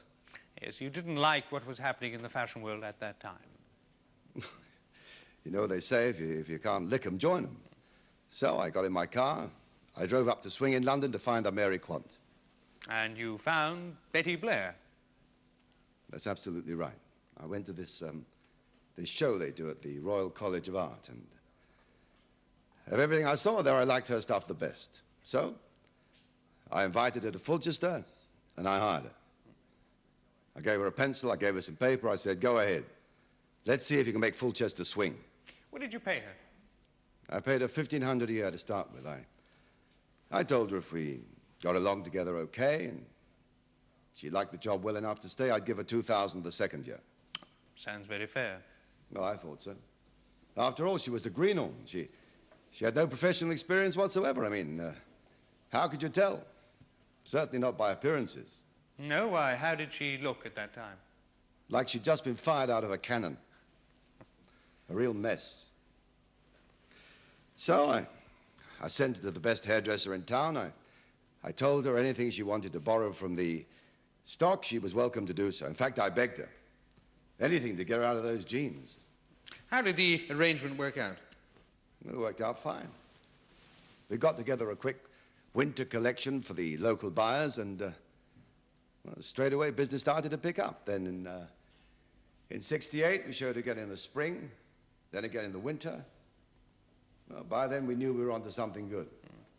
F: Yes, you didn't like what was happening in the fashion world at that time.
M: You know, they say if you can't lick 'em, join 'em. So I got in my car. I drove up to Swing in London to find a Mary Quant.
F: And you found Betty Blair.
M: That's absolutely right. I went to this show they do at the Royal College of Art, and of everything I saw there, I liked her stuff the best. So I invited her to Fulchester, and I hired her. I gave her a pencil, I gave her some paper, I said, go ahead. Let's see if you can make Fulchester swing.
F: What did you pay her?
M: I paid her $1,500 a year to start with. I told her if we got along together okay, and she liked the job well enough to stay, I'd give her $2,000 the second year.
F: Sounds very fair.
M: Well, I thought so. After all, she was the greenhorn. She had no professional experience whatsoever. I mean, how could you tell? Certainly not by appearances.
F: No, why? How did she look at that time?
M: Like she'd just been fired out of a cannon. A real mess. So I sent her to the best hairdresser in town. I told her anything she wanted to borrow from the stock, she was welcome to do so. In fact, I begged her. Anything to get her out of those jeans.
F: How did the arrangement work out?
M: It worked out fine. We got together a quick winter collection for the local buyers, and well, straight away business started to pick up. Then in '68, we showed again in the spring, then again in the winter. Well, by then, we knew we were onto something good.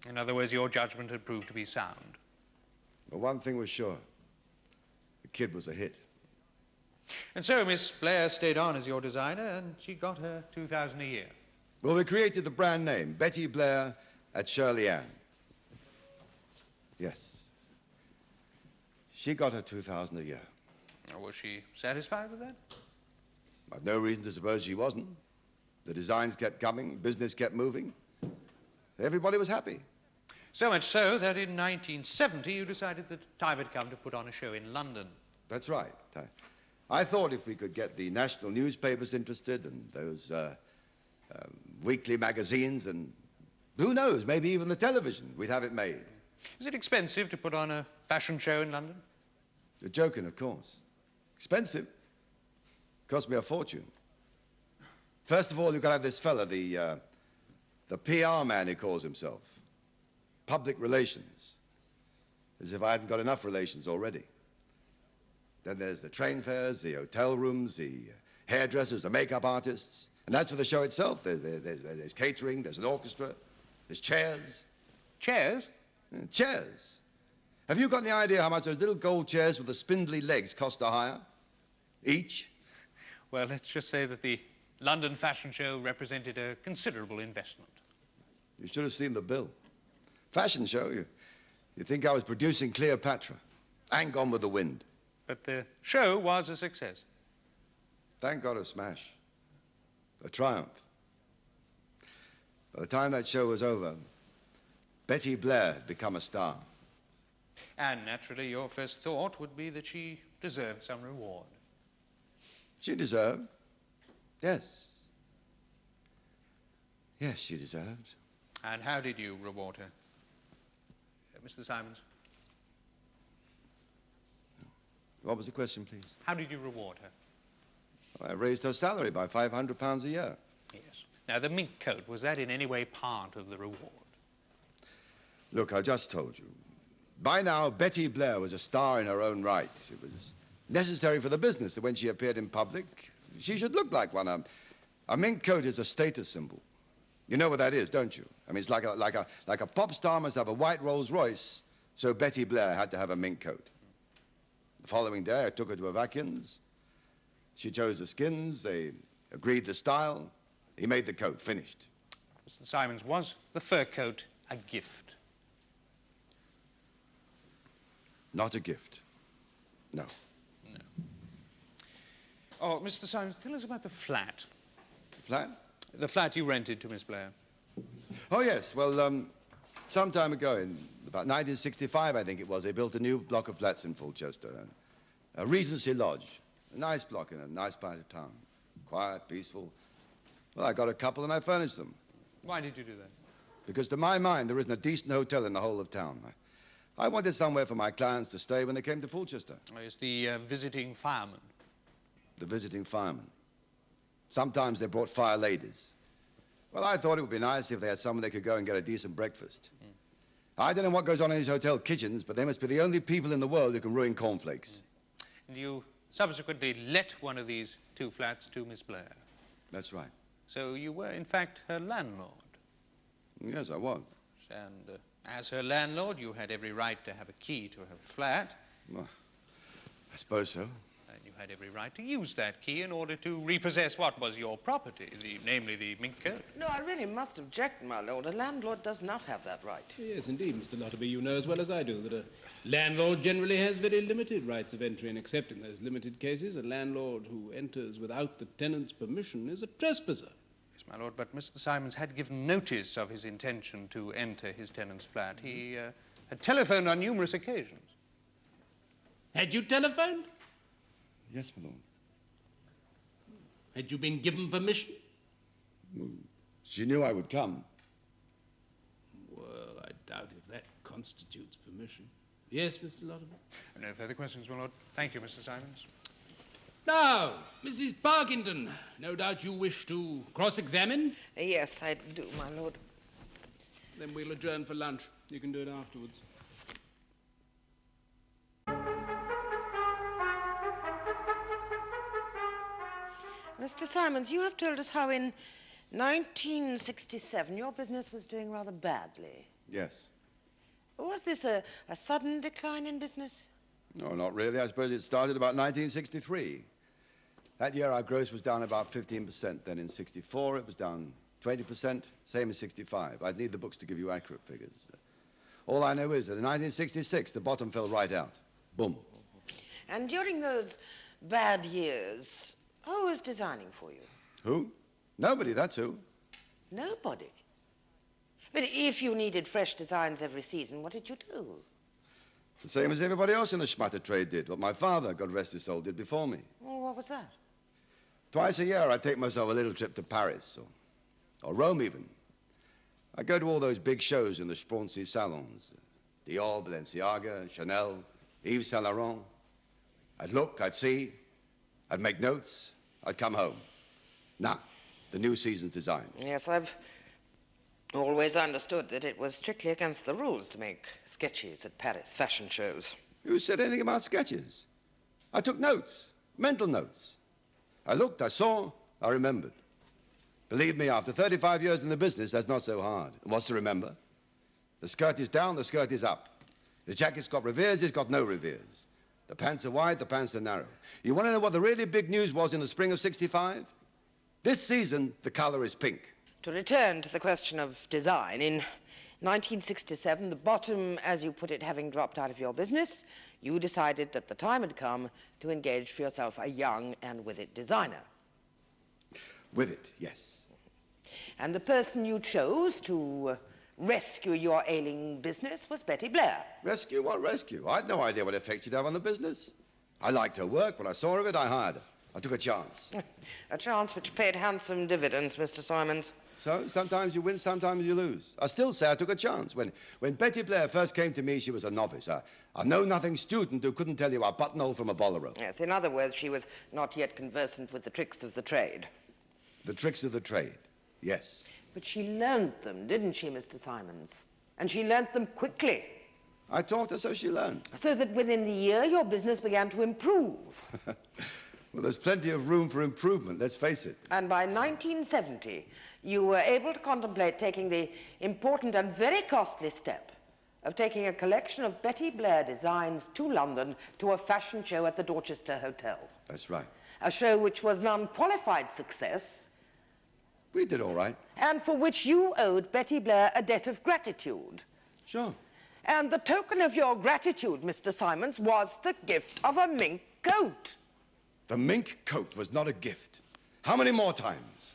F: In other words, your judgment had proved to be sound.
M: But one thing was sure. The kid was a hit.
F: And so Miss Blair stayed on as your designer, and she got her $2,000 a year.
M: Well, we created the brand name, Betty Blair at Shirley Ann. Yes. She got her 2,000 a year.
F: Was she satisfied with that?
M: I've no reason to suppose she wasn't. The designs kept coming, business kept moving. Everybody was happy.
F: So much so that in 1970 you decided that time had come to put on a show in London.
M: That's right. I thought if we could get the national newspapers interested and those weekly magazines and who knows, maybe even the television, we'd have it made.
F: Is it expensive to put on a fashion show in London?
M: You're joking, of course. Expensive. Cost me a fortune. First of all, you've got to have this fella, the PR man he calls himself. Public relations. As if I hadn't got enough relations already. Then there's the train fares, the hotel rooms, the hairdressers, the makeup artists. And as for the show itself, there's catering, there's an orchestra, there's chairs.
F: Chairs?
M: Chairs. Have you got any idea how much those little gold chairs with the spindly legs cost to hire? Each?
F: Well, let's just say that the London fashion show represented a considerable investment.
M: You should have seen the bill. Fashion show? You think I was producing Cleopatra and Gone with the Wind.
F: But the show was a success.
M: Thank God, a smash. A triumph. By the time that show was over, Betty Blair had become a star.
F: And naturally, your first thought would be that she deserved some reward.
M: She deserved. Yes. Yes, she deserved.
F: And how did you reward her? Mr. Simons?
M: What was the question, please?
F: How did you reward her?
M: Well, I raised her salary by £500 a year.
F: Yes. Now, the mink coat, was that in any way part of the reward?
M: Look, I just told you. By now, Betty Blair was a star in her own right. It was necessary for the business that when she appeared in public, she should look like one. A mink coat is a status symbol. You know what that is, don't you? I mean, it's like a pop star must have a white Rolls Royce, so Betty Blair had to have a mink coat. The following day, I took her to Avakian's. She chose the skins, they agreed the style. He made the coat, finished.
F: Mr. Simons, was the fur coat a gift?
M: Not a gift. No.
F: No. Oh, Mr. Simons, tell us about the flat.
M: Flat?
F: The flat you rented to Miss Blair.
M: Oh, yes. Well, some time ago, in about 1965, I think it was, they built a new block of flats in Fulchester. A Regency Lodge. A nice block in a nice part of town. Quiet, peaceful. Well, I got a couple and I furnished them.
F: Why did you do that?
M: Because to my mind, there isn't a decent hotel in the whole of town. I wanted somewhere for my clients to stay when they came to Fulchester.
F: Oh, it's the visiting fireman.
M: The visiting firemen. Sometimes they brought fire ladies. Well, I thought it would be nice if they had someone they could go and get a decent breakfast. I don't know what goes on in these hotel kitchens, but they must be the only people in the world who can ruin cornflakes.
F: And you subsequently let one of these two flats to Miss Blair.
M: That's right.
F: So you were, in fact, her landlord.
M: Yes, I was.
F: And as her landlord, you had every right to have a key to her flat.
M: Well, I suppose so.
F: And you had every right to use that key in order to repossess what was your property, namely the mink coat.
B: No, I really must object, my lord. A landlord does not have that right.
G: Yes, indeed, Mr. Lotterby. You know as well as I do that a landlord generally has very limited rights of entry, and except in those limited cases, a landlord who enters without the tenant's permission is a trespasser.
F: Yes, my lord, but Mr. Simons had given notice of his intention to enter his tenant's flat. He had telephoned on numerous occasions.
G: Had you telephoned?
M: Yes, my lord.
G: Had you been given permission?
M: She knew I would come.
G: Well, I doubt if that constitutes permission. Yes, Mr. Lotterby?
F: No further questions, my lord. Thank you, Mr. Simons.
G: Now, Mrs. Parkington, no doubt you wish to cross-examine?
B: Yes, I do, my lord.
G: Then we'll adjourn for lunch. You can do it afterwards.
B: Mr. Simons, you have told us how in 1967 your business was doing rather badly.
M: Yes.
B: Was this a sudden decline in business?
M: No, not really. I suppose it started about 1963. That year our gross was down about 15%. Then in 64 it was down 20%, same as 65. I'd need the books to give you accurate figures. All I know is that in 1966, the bottom fell right out. Boom.
B: And during those bad years, who was designing for you?
M: Who? Nobody, that's who.
B: Nobody. But if you needed fresh designs every season, what did you do?
M: The same as everybody else in the schmatter trade did, what my father, God rest his soul, did before me.
B: Well, what was that?
M: Twice a year, I'd take myself a little trip to Paris, or Rome even. I'd go to all those big shows in the Spronzi salons. Dior, Balenciaga, Chanel, Yves Saint Laurent. I'd look, I'd see, I'd make notes, I'd come home. Now, the new season's designs.
B: Yes, I've always understood that it was strictly against the rules to make sketches at Paris fashion shows.
M: Who said anything about sketches? I took notes, mental notes. I looked, I saw, I remembered. Believe me, after 35 years in the business, that's not so hard. And what's to remember? The skirt is down, the skirt is up. The jacket's got revers, it's got no revers. The pants are wide, the pants are narrow. You want to know what the really big news was in the spring of 65? This season, the color is pink.
B: To return to the question of design, in 1967, the bottom, as you put it, having dropped out of your business, you decided that the time had come to engage for yourself a young and with it designer.
M: With it, yes.
B: And the person you chose to rescue your ailing business was Betty Blair.
M: Rescue? What rescue? I had no idea what effect she'd have on the business. I liked her work. When I saw of it, I hired her. I took a chance.
B: A chance which paid handsome dividends, Mr. Simons.
M: So, sometimes you win, sometimes you lose. I still say I took a chance. When Betty Blair first came to me, she was a novice, a know-nothing student who couldn't tell you a buttonhole from a bolero.
B: Yes, in other words, she was not yet conversant with the tricks of the trade.
M: The tricks of the trade, yes.
B: But she learned them, didn't she, Mr. Simons? And she learnt them quickly.
M: I taught her, so she learned.
B: So that within the year, your business began to improve.
M: Well, there's plenty of room for improvement, let's face it.
B: And by 1970, you were able to contemplate taking the important and very costly step of taking a collection of Betty Blair designs to London to a fashion show at the Dorchester Hotel.
M: That's right.
B: A show which was an unqualified success.
M: We did all right.
B: And for which you owed Betty Blair a debt of gratitude.
M: Sure.
B: And the token of your gratitude, Mr. Simons, was the gift of a mink coat.
M: The mink coat was not a gift. How many more times?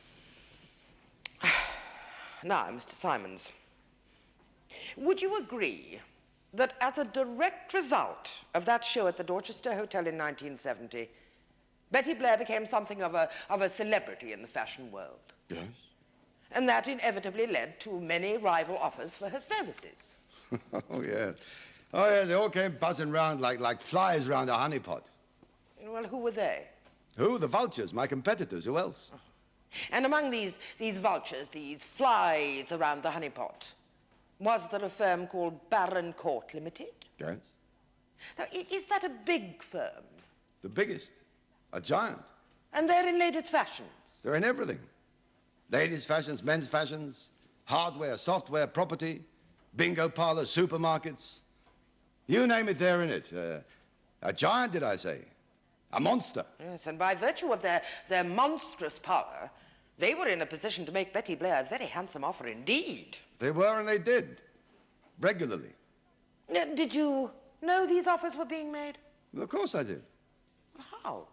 B: Now, Mr. Simons, would you agree that as a direct result of that show at the Dorchester Hotel in 1970, Betty Blair became something of a celebrity in the fashion world?
M: Yes.
B: And that inevitably led to many rival offers for her services.
M: Oh, yeah. Oh, yeah, they all came buzzing round like flies round a honeypot.
B: Well, who were they?
M: Who? The vultures, my competitors. Who else?
B: And among these vultures, these flies around the honeypot, was there a firm called Baron Court Limited?
M: Yes.
B: Now, is that a big firm?
M: The biggest. A giant.
B: And they're in ladies' fashions?
M: They're in everything. Ladies' fashions, men's fashions, hardware, software, property, bingo parlors, supermarkets. You name it, they're in it. A giant, did I say? A monster.
B: Yes, and by virtue of their monstrous power, they were in a position to make Betty Blair a very handsome offer indeed.
M: They were, and they did. Regularly.
B: Did you know these offers were being made?
M: Well, of course I did.
B: How?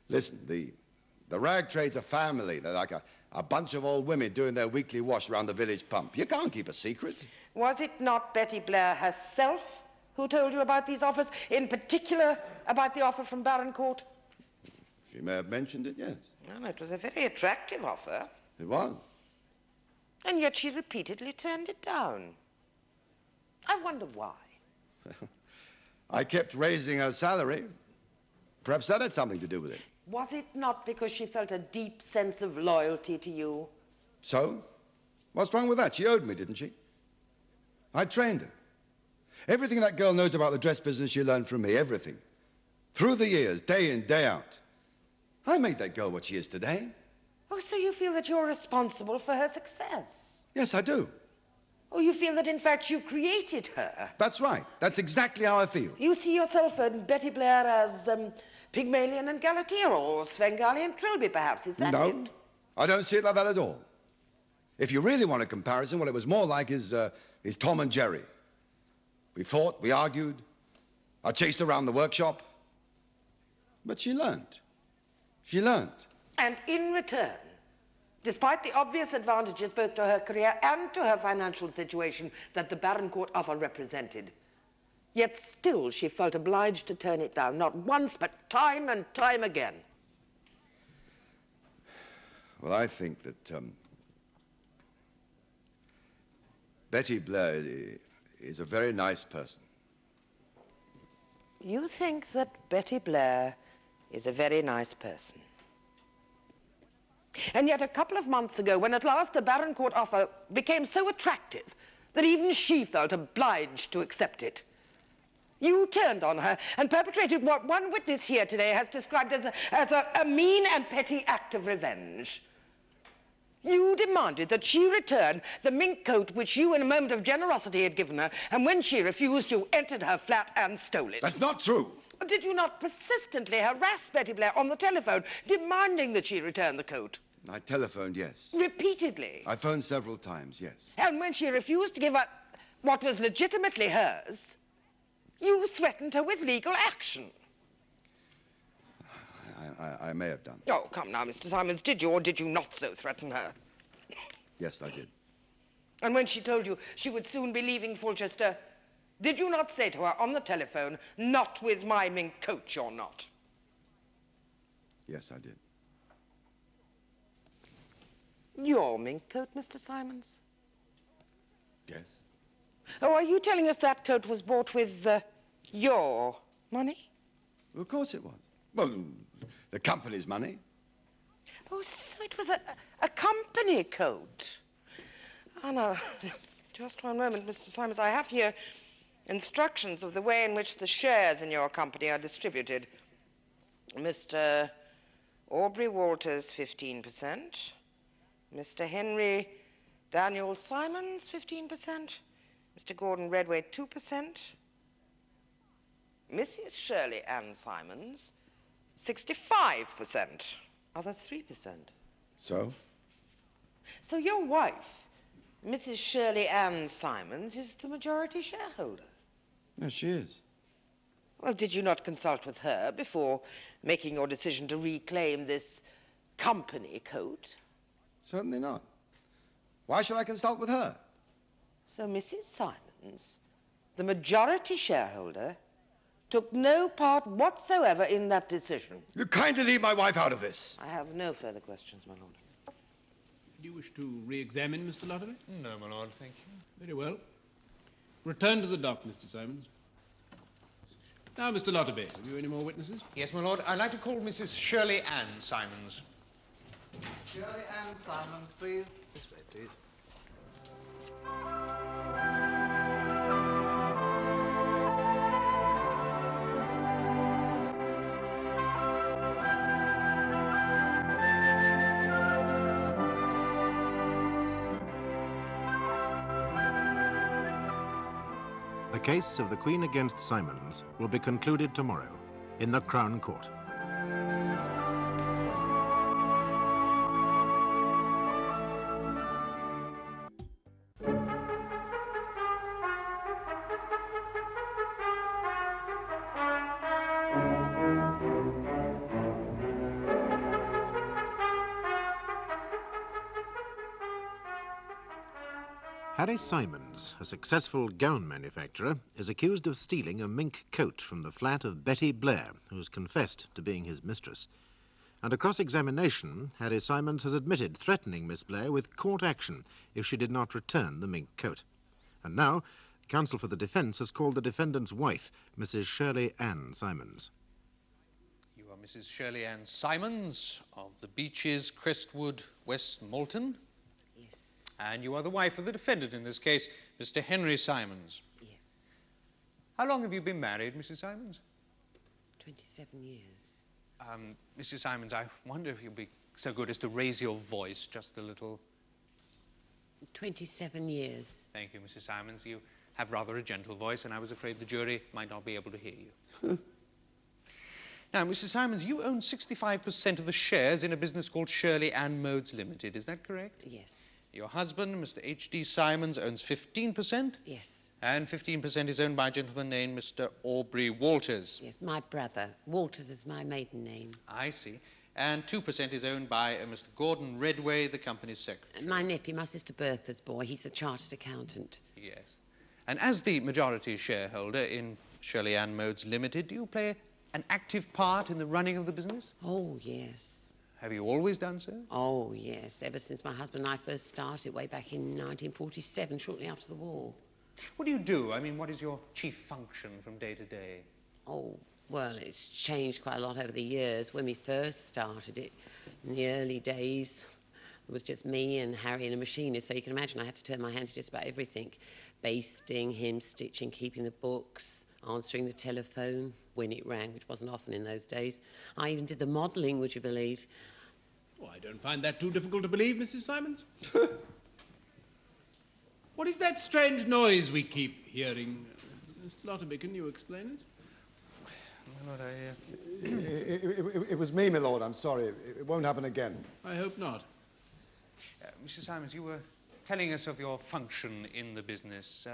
M: Listen, the rag trade's a family. They're like a bunch of old women doing their weekly wash around the village pump. You can't keep a secret.
B: Was it not Betty Blair herself who told you about these offers, in particular about the offer from Baron Court?
M: She may have mentioned it, yes.
B: Well, it was a very attractive offer.
M: It was.
B: And yet she repeatedly turned it down. I wonder why.
M: I kept raising her salary. Perhaps that had something to do with it.
B: Was it not because she felt a deep sense of loyalty to you?
M: So? What's wrong with that? She owed me, didn't she? I trained her. Everything that girl knows about the dress business she learned from me, everything. Through the years, day in, day out. I made that girl what she is today.
B: Oh, so you feel that you're responsible for her success?
M: Yes, I do.
B: Oh, you feel that, in fact, you created her?
M: That's right. That's exactly how I feel.
B: You see yourself and Betty Blair as Pygmalion and Galatea, or Svengali and Trilby, perhaps. Is that it?
M: No. I don't see it like that at all. If you really want a comparison, what it was more like is Tom and Jerry. We fought, we argued, I chased her around the workshop. But she learned. She learned.
B: And in return, despite the obvious advantages both to her career and to her financial situation that the Baron-Court offer represented, yet still she felt obliged to turn it down, not once, but time and time again.
M: Well, I think that Betty Blair is a very nice person.
B: You think that Betty Blair is a very nice person? And yet a couple of months ago, when at last the Baron-Court offer became so attractive that even she felt obliged to accept it, you turned on her and perpetrated what one witness here today has described as a mean and petty act of revenge. You demanded that she return the mink coat which you, in a moment of generosity, had given her, and when she refused, you entered her flat and stole it.
M: That's not true.
B: Did you not persistently harass Betty Blair on the telephone, demanding that she return the coat?
M: I telephoned, yes.
B: Repeatedly?
M: I phoned several times, yes.
B: And when she refused to give up what was legitimately hers, you threatened her with legal action.
M: I may have done.
B: Oh, come now, Mr. Simons, did you or did you not so threaten her?
M: Yes, I did.
B: And when she told you she would soon be leaving Fulchester, did you not say to her on the telephone, "Not with my mink coat, you're not"?
M: Yes, I did.
B: Your mink coat, Mr. Simons?
M: Yes.
B: Oh, are you telling us that coat was bought with your money?
M: Well, of course it was. Well, the company's money.
B: Oh, so it was a company coat. Oh, no. Just one moment, Mr. Simons. I have here instructions of the way in which the shares in your company are distributed. Mr. Aubrey Walters, 15%. Mr. Henry Daniel Simons, 15%. Mr. Gordon Redway, 2%. Mrs. Shirley Ann Simons, 65%. Others, 3%.
M: So?
B: So your wife, Mrs. Shirley Ann Simons, is the majority shareholder?
M: Yes, she is.
B: Well, did you not consult with her before making your decision to reclaim this company coat?
M: Certainly not. Why should I consult with her?
B: So Mrs. Simons, the majority shareholder, took no part whatsoever in that decision.
M: You kindly leave my wife out of this.
B: I have no further questions, my lord.
G: Do you wish to re-examine Mr. Lotterby?
F: No, my lord, thank you.
G: Very well. Return to the dock, Mr. Simons. Now, Mr. Lotterby, have you any more witnesses?
F: Yes, my lord. I'd like to call Mrs. Shirley Ann Simons.
C: Shirley Ann Simons, please. This way, please.
A: The case of the Queen against Simons will be concluded tomorrow in the Crown Court. Harry Simons, a successful gown manufacturer, is accused of stealing a mink coat from the flat of Betty Blair, who has confessed to being his mistress. Under cross-examination, Harry Simons has admitted threatening Miss Blair with court action if she did not return the mink coat. And now, counsel for the defence has called the defendant's wife, Mrs. Shirley Ann Simons.
F: You are Mrs. Shirley Ann Simons of the Beeches, Crestwood, West Malton.
N: Yes.
F: And you are the wife of the defendant in this case, Mr. Henry Simons.
N: Yes.
F: How long have you been married, Mrs. Simons?
N: 27 years.
F: Mrs. Simons, I wonder if you'd be so good as to raise your voice just a little.
N: 27 years.
F: Thank you, Mrs. Simons. You have rather a gentle voice, and I was afraid the jury might not be able to hear you. Now, Mrs. Simons, you own 65% of the shares in a business called Shirley Modes Limited. Is that correct?
N: Yes.
F: Your husband, Mr. H.D. Simons, owns 15%?
N: Yes.
F: And 15% is owned by a gentleman named Mr. Aubrey Walters.
N: Yes, my brother. Walters is my maiden name.
F: I see. And 2% is owned by Mr. Gordon Redway, the company's secretary.
N: My nephew, my sister Bertha's boy. He's a chartered accountant.
F: Yes. And as the majority shareholder in Shirley Modes Limited, do you play an active part in the running of the business?
N: Oh, yes.
F: Have you always done so?
N: Oh, yes. Ever since my husband and I first started way back in 1947, shortly after the war.
F: What do you do? I mean, what is your chief function from day to day?
N: Oh, well, it's changed quite a lot over the years. When we first started it, in the early days, it was just me and Harry and a machinist, so you can imagine I had to turn my hand to just about everything. Basting, hem stitching, keeping the books, answering the telephone when it rang, which wasn't often in those days. I even did the modelling, would you believe?
G: Oh, I don't find that too difficult to believe, Mrs. Simons. What is that strange noise we keep hearing? Mr. Lotterby, can you explain it?
F: Well,
O: It was me, my lord. I'm sorry. It won't happen again.
G: I hope not.
F: Mrs. Simons, you were telling us of your function in the business.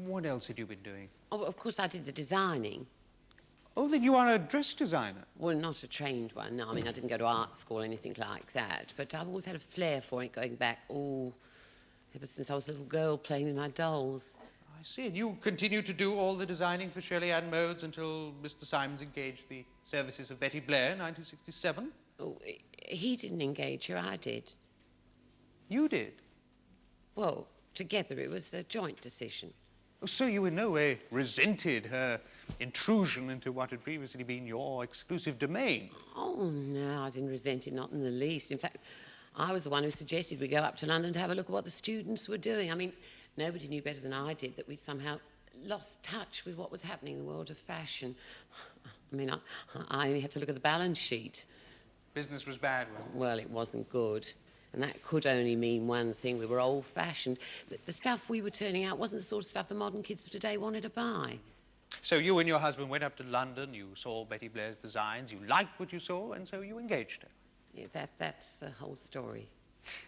F: What else had you been doing?
N: Oh, of course, I did the designing.
F: Oh, then you are a dress designer?
N: Well, not a trained one, no. I mean, I didn't go to art school or anything like that, but I've always had a flair for it, going back, ever since I was a little girl playing with my dolls.
F: I see. And you continued to do all the designing for Shirley Modes until Mr. Simons engaged the services of Betty Blair in 1967?
N: Oh, he didn't engage her, I did.
F: You did?
N: Well, together it was a joint decision.
F: Oh, so you in no way resented her intrusion into what had previously been your exclusive domain?
N: Oh, no, I didn't resent it, not in the least. In fact, I was the one who suggested we go up to London to have a look at what the students were doing. I mean, nobody knew better than I did that we'd somehow lost touch with what was happening in the world of fashion. I mean, I only had to look at the balance sheet.
F: Business was bad, wasn't it?
N: Well, it wasn't good. And that could only mean one thing. We were old-fashioned. The stuff we were turning out wasn't the sort of stuff the modern kids of today wanted to buy.
F: So you and your husband went up to London, you saw Betty Blair's designs, you liked what you saw, and so you engaged her.
N: Yeah, that's the whole story.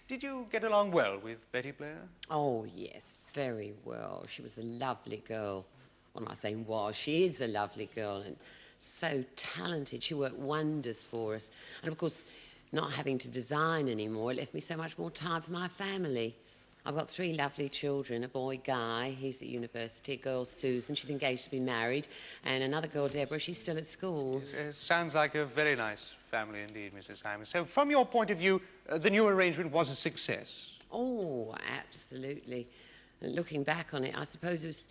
F: Did you get along well with Betty Blair?
N: Oh, yes, very well. She was a lovely girl. What am I saying was? She is a lovely girl and so talented. She worked wonders for us. And, of course, not having to design anymore, it left me so much more time for my family. I've got 3 lovely children, a boy, Guy, he's at university, a girl, Susan, she's engaged to be married, and another girl, Deborah, she's still at school.
F: It sounds like a very nice family indeed, Mrs. Simons. So from your point of view, the new arrangement was a success?
N: Oh, absolutely. And looking back on it, I suppose it was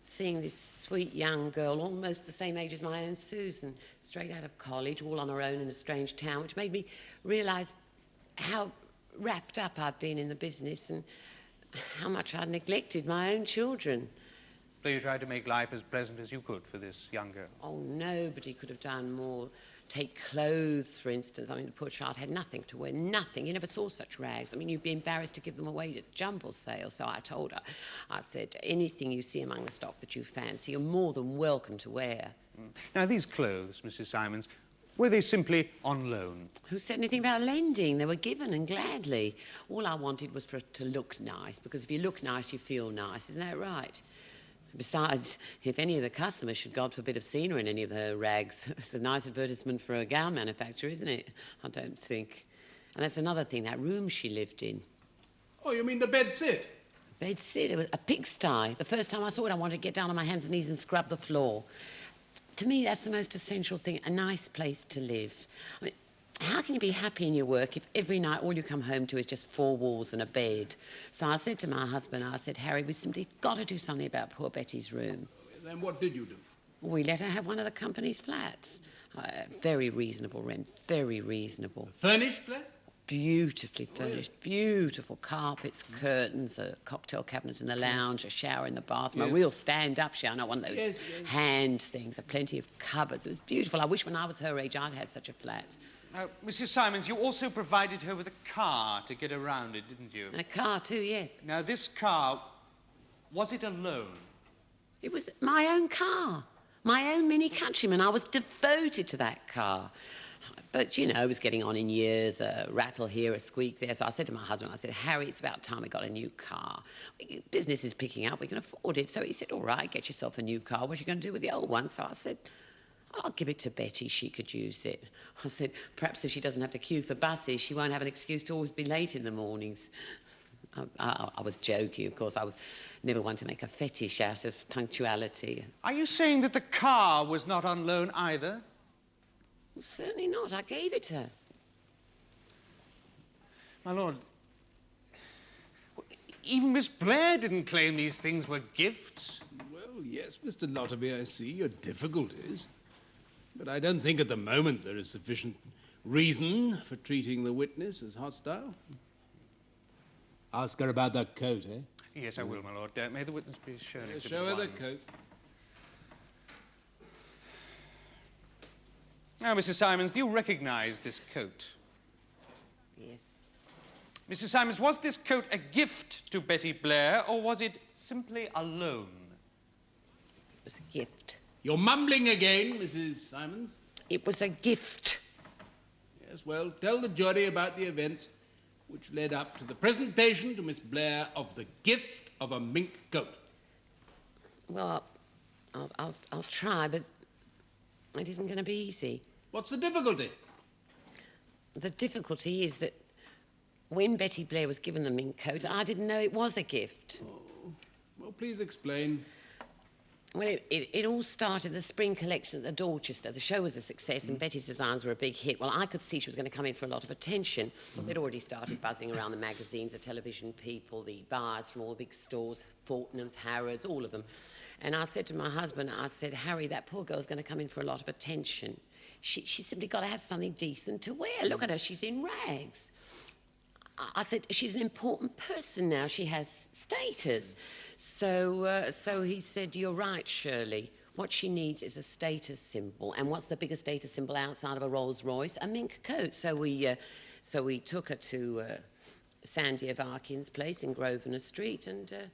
N: seeing this sweet young girl, almost the same age as my own Susan, straight out of college, all on her own in a strange town, which made me realise how wrapped up I'd been in the business and how much I'd neglected my own children.
F: So you tried to make life as pleasant as you could for this young girl?
N: Oh, nobody could have done more. Take clothes, for instance. I mean, the poor child had nothing to wear, nothing. You never saw such rags. I mean, you'd be embarrassed to give them away at jumble sale. So I told her, I said, anything you see among the stock that you fancy, you're more than welcome to wear.
F: Now, these clothes, Mrs. Simons, were they simply on loan?
N: Who said anything about lending? They were given, and gladly. All I wanted was for it to look nice, because if you look nice, you feel nice. Isn't that right? Besides, if any of the customers should, God forbid, have seen her in any of her rags, it's a nice advertisement for a gown manufacturer, isn't it? I don't think. And that's another thing, that room she lived in.
G: Oh, you mean the bed-sit?
N: Bed-sit? It was a pigsty. The first time I saw it, I wanted to get down on my hands and knees and scrub the floor. To me, that's the most essential thing, a nice place to live. I mean, how can you be happy in your work if every night all you come home to is just 4 walls and a bed? So I said to my husband, I said, Harry, we've simply got to do something about poor Betty's room.
G: Then what did you do?
N: We let her have one of the company's flats. Very reasonable rent, very reasonable.
G: Furnished flat?
N: Beautifully furnished, beautiful carpets, curtains, a cocktail cabinet in the lounge, a shower in the bathroom, a real stand-up shower, not one of those hand things, plenty of cupboards. It was beautiful. I wish when I was her age I'd had such a flat.
F: Now, Mrs. Simons, you also provided her with a car to get around it, didn't you?
N: And a car too, yes.
F: Now, this car, was it a loan?
N: It was my own car. My own Mini Countryman. I was devoted to that car. But, you know, it was getting on in years, a rattle here, a squeak there. So I said to my husband, I said, Harry, it's about time we got a new car. Business is picking up, we can afford it. So he said, all right, get yourself a new car. What are you going to do with the old one? So I said, I'll give it to Betty, she could use it. I said, perhaps if she doesn't have to queue for buses, she won't have an excuse to always be late in the mornings. I was joking, of course. I was never one to make a fetish out of punctuality.
F: Are you saying that the car was not on loan either?
N: Well, certainly not. I gave it her.
F: My lord, even Miss Blair didn't claim these things were gifts.
G: Well, yes, Mr. Lotterby, I see your difficulties. But I don't think at the moment there is sufficient reason for treating the witness as hostile. Ask her about that coat, eh?
F: Yes, I will, my lord. May the witness be shown into
G: Show her the coat.
F: Now, Mrs. Simons, do you recognise this coat?
N: Yes.
F: Mrs. Simons, was this coat a gift to Betty Blair, or was it simply a loan?
N: It was a gift.
G: You're mumbling again, Mrs. Simons.
N: It was a gift.
G: Yes, well, tell the jury about the events which led up to the presentation to Miss Blair of the gift of a mink coat.
N: Well, I'll try, but it isn't going to be easy.
G: What's the difficulty?
N: The difficulty is that when Betty Blair was given the mink coat, I didn't know it was a gift.
G: Oh, well, please explain.
N: Well, it all started the spring collection at the Dorchester. The show was a success and Betty's designs were a big hit. Well, I could see she was going to come in for a lot of attention. They'd already started buzzing around the magazines, the television people, the buyers from all the big stores, Fortnum's, Harrods, all of them. And I said to my husband, I said, Harry, that poor girl's going to come in for a lot of attention. She's simply got to have something decent to wear. Look at her, she's in rags. I said, she's an important person now. She has status. So he said, you're right, Shirley. What she needs is a status symbol. And what's the biggest status symbol outside of a Rolls Royce? A mink coat. So we took her to Sandy Avarkian's place in Grosvenor Street, and a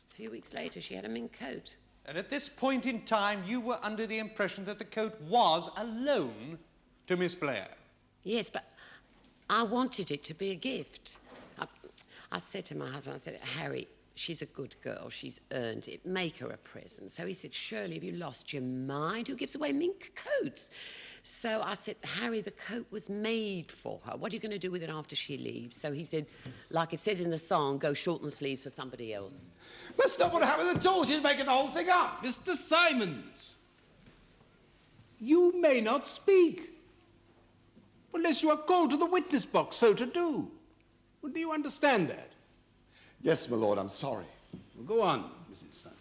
N: few weeks later she had a mink coat.
F: And at this point in time, you were under the impression that the coat was a loan to Miss Blair?
N: Yes, but I wanted it to be a gift. I said to my husband, I said, Harry, she's a good girl. She's earned it. Make her a present. So he said, Shirley, have you lost your mind? Who gives away mink coats? So I said, Harry, the coat was made for her. What are you going to do with it after she leaves? So he said, like it says in the song, go shorten the sleeves for somebody else.
O: That's not what happened at all. She's making the whole thing up.
G: Mr. Simons, you may not speak unless you are called to the witness box so to do. Well, do you understand that?
O: Yes, my lord, I'm sorry.
G: Well, go on, Mrs. Simons.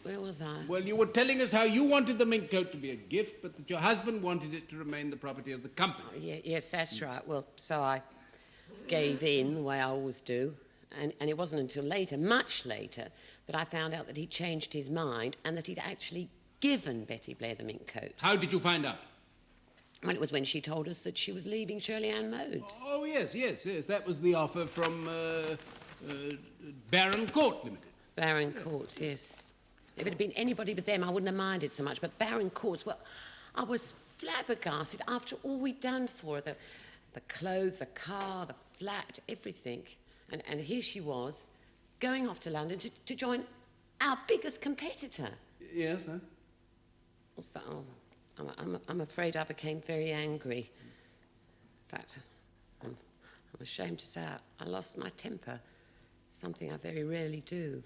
N: Where was I?
G: Well, you were telling us how you wanted the mink coat to be a gift, but that your husband wanted it to remain the property of the company.
N: Oh, yes, that's right. Well, so I gave in the way I always do. And it wasn't until later, much later, that I found out that he'd changed his mind and that he'd actually given Betty Blair the mink coat.
G: How did you find out?
N: Well, it was when she told us that she was leaving Shirley Modes.
G: Oh, yes. That was the offer from Baron Court Limited.
N: Baron Courts, yes. If it had been anybody but them, I wouldn't have minded so much. But Baron Courts, well, I was flabbergasted after all we'd done for her. The clothes, the car, the flat, everything. And here she was, going off to London to join our biggest competitor.
G: Yes, sir.
N: So, I'm afraid I became very angry. In fact, I'm ashamed to say I lost my temper, something I very rarely do.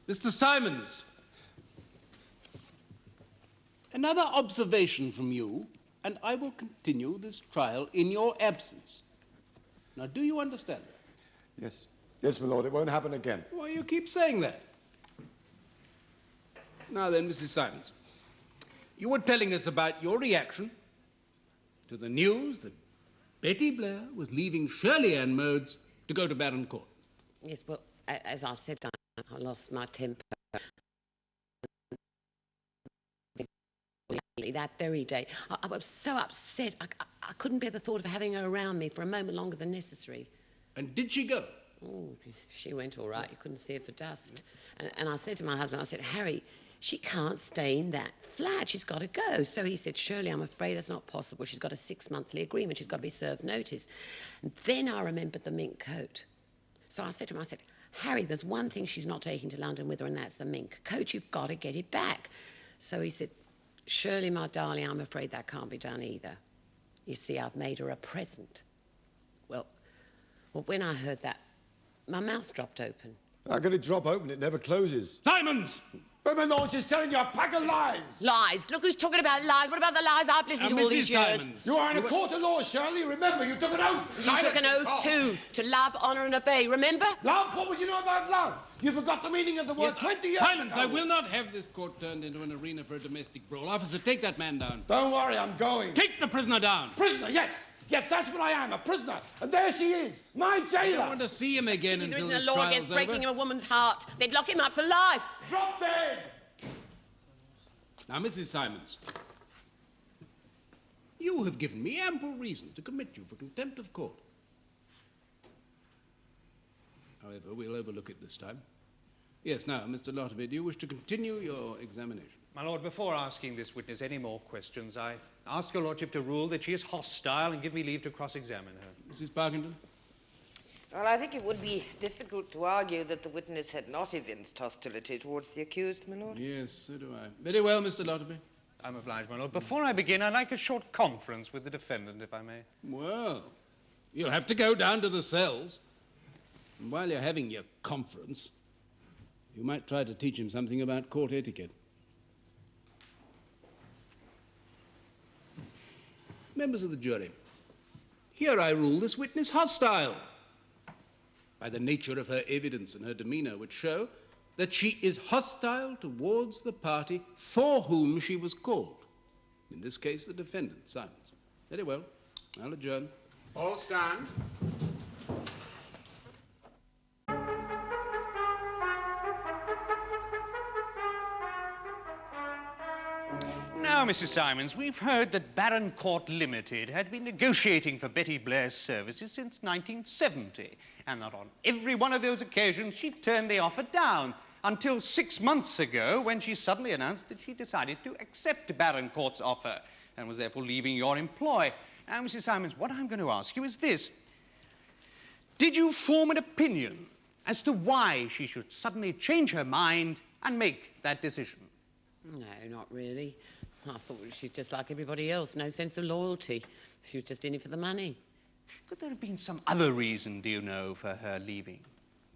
G: Mr. Simons, another observation from you, and I will continue this trial in your absence. Now, do you understand that?
O: Yes. Yes, my lord, it won't happen again.
G: Why, you keep saying that. Now then, Mrs. Simons, you were telling us about your reaction to the news that Betty Blair was leaving Shirley Modes to go to Baron Court.
N: Yes, well, as I said, I lost my temper. That very day, I was so upset, I couldn't bear the thought of having her around me for a moment longer than necessary.
G: And did she go?
N: Oh, she went all right. You couldn't see her for dust. And I said to my husband, I said, Harry, she can't stay in that flat. She's got to go. So he said, Shirley, I'm afraid that's not possible. She's got a 6-monthly agreement. She's got to be served notice. And then I remembered the mink coat. So I said to him, I said, Harry, there's one thing she's not taking to London with her, and that's the mink coat. You've got to get it back. So he said, Shirley, my darling, I'm afraid that can't be done either. You see, I've made her a present. Well, when I heard that, my mouth dropped open.
O: How can it drop open? It never closes.
G: Simons!
O: But my lord, just telling you a pack of lies.
N: Lies? Look who's talking about lies. What about the lies I've listened to all these years?
G: Simons.
O: You are in a court of law, Shirley. Remember, you took an oath.
N: You took an oath too, to love, honour and obey, remember?
O: Love? What would you know about love? You forgot the meaning of the word 20 years
G: Silence!
O: ago.
G: I will not have this court turned into an arena for a domestic brawl. Officer, take that man down.
O: Don't worry, I'm going.
G: Take the prisoner down!
O: Prisoner, yes. Yes, that's what I am, a prisoner. And there she is, my jailer.
G: I don't want to see him again
N: There
G: until
N: isn't
G: this
N: a law
G: trial's
N: against breaking
G: over.
N: a woman's heart. They'd lock him up for life.
O: Drop dead.
G: Now, Mrs. Simons, you have given me ample reason to commit you for contempt of court. However, we'll overlook it this time. Yes, now, Mr. Lotterby, do you wish to continue your examination?
F: My lord, before asking this witness any more questions, I ask your lordship to rule that she is hostile and give me leave to cross-examine her.
G: Mrs. Parkinson?
B: Well, I think it would be difficult to argue that the witness had not evinced hostility towards the accused, my lord.
G: Yes, so do I. Very well, Mr. Lotterby.
F: I'm obliged, my lord. Before I begin, I'd like a short conference with the defendant, if I may.
G: Well, you'll have to go down to the cells. And while you're having your conference, you might try to teach him something about court etiquette. Members of the jury, here I rule this witness hostile by the nature of her evidence and her demeanour, which show that she is hostile towards the party for whom she was called. In this case, the defendant, Simons. Very well. I'll adjourn.
L: All stand.
F: Now, Mrs. Simons, we've heard that Baron Court Limited had been negotiating for Betty Blair's services since 1970, and that on every one of those occasions she turned the offer down, until 6 months ago, when she suddenly announced that she decided to accept Baron Court's offer, and was therefore leaving your employ. Now, Mrs. Simons, what I'm going to ask you is this. Did you form an opinion as to why she should suddenly change her mind and make that decision?
N: No, not really. I thought she's just like everybody else, no sense of loyalty. She was just in it for the money.
F: Could there have been some other reason, do you know, for her leaving?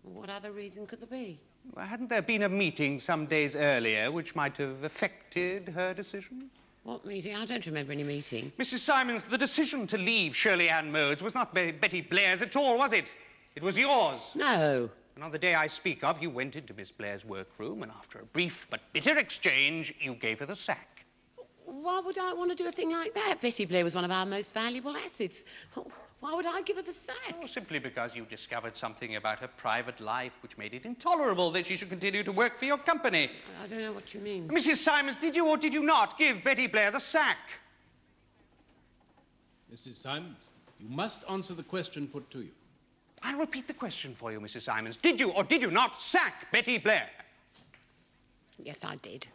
N: What other reason could there be?
F: Well, hadn't there been a meeting some days earlier which might have affected her decision?
N: What meeting? I don't remember any meeting.
F: Mrs. Simons, the decision to leave Shirley Ann Modes was not Betty Blair's at all, was it? It was yours.
N: No.
F: And on the day I speak of, you went into Miss Blair's workroom, and after a brief but bitter exchange, you gave her the sack.
N: Why would I want to do a thing like that? Betty Blair was one of our most valuable assets. Why would I give her the sack?
F: Oh, simply because you discovered something about her private life which made it intolerable that she should continue to work for your company.
N: I don't know what you mean.
F: Mrs. Simons, did you or did you not give Betty Blair the sack?
G: Mrs. Simons, you must answer the question put to you.
F: I'll repeat the question for you, Mrs. Simons. Did you or did you not sack Betty Blair?
N: Yes, I did.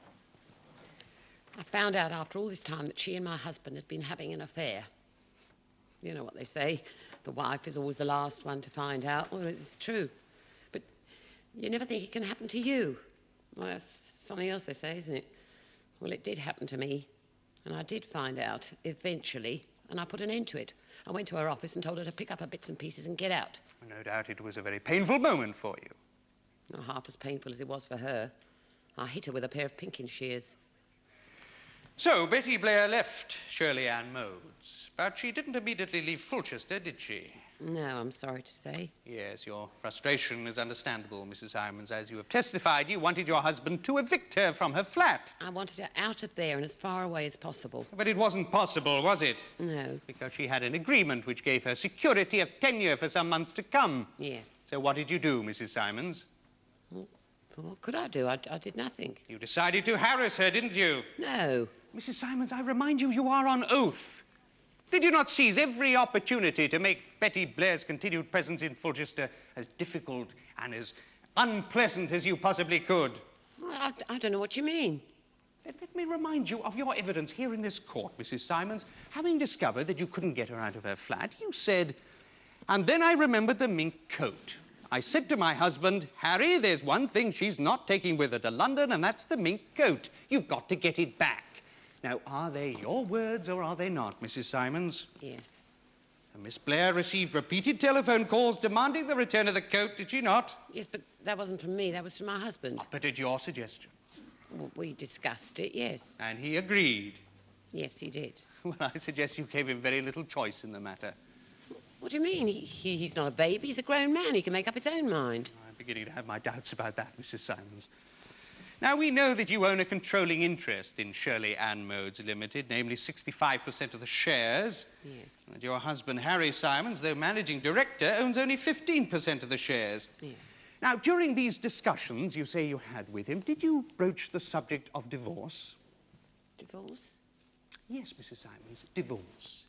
N: I found out after all this time that she and my husband had been having an affair. You know what they say, the wife is always the last one to find out. Well, it's true. But you never think it can happen to you. Well, that's something else they say, isn't it? Well, it did happen to me. And I did find out, eventually, and I put an end to it. I went to her office and told her to pick up her bits and pieces and get out.
F: No doubt it was a very painful moment for you.
N: Not half as painful as it was for her. I hit her with a pair of pinking shears.
F: So, Betty Blair left Shirley Ann Modes, but she didn't immediately leave Fulchester, did she?
N: No, I'm sorry to say.
F: Yes, your frustration is understandable, Mrs. Simons. As you have testified, you wanted your husband to evict her from her flat.
N: I wanted her out of there and as far away as possible.
F: But it wasn't possible, was it?
N: No.
F: Because she had an agreement which gave her security of tenure for some months to come.
N: Yes.
F: So what did you do, Mrs. Simons?
N: Well, what could I do? I did nothing.
F: You decided to harass her, didn't you?
N: No.
F: Mrs. Simons, I remind you, you are on oath. Did you not seize every opportunity to make Betty Blair's continued presence in Fulchester as difficult and as unpleasant as you possibly could?
N: I don't know what you mean.
F: Let me remind you of your evidence here in this court, Mrs. Simons. Having discovered that you couldn't get her out of her flat, you said, "And then I remembered the mink coat. I said to my husband, Harry, there's one thing she's not taking with her to London, and that's the mink coat. You've got to get it back." Now, are they your words or are they not, Mrs. Simons?
N: Yes.
F: And Miss Blair received repeated telephone calls demanding the return of the coat, did she not?
N: Yes, but that wasn't from me, that was from my husband.
F: But at your suggestion.
N: Well, we discussed it, yes.
F: And he agreed.
N: Yes, he did.
F: Well, I suggest you gave him very little choice in the matter.
N: What do you mean? He's not a baby, he's a grown man. He can make up his own mind.
F: I'm beginning to have my doubts about that, Mrs. Simons. Now, we know that you own a controlling interest in Shirley Modes Limited, namely 65% of the shares.
N: Yes.
F: And your husband, Harry Simons, though managing director, owns only 15% of the shares.
N: Yes.
F: Now, during these discussions you say you had with him, did you broach the subject of divorce?
N: Divorce?
F: Yes, Mrs. Simons, divorce.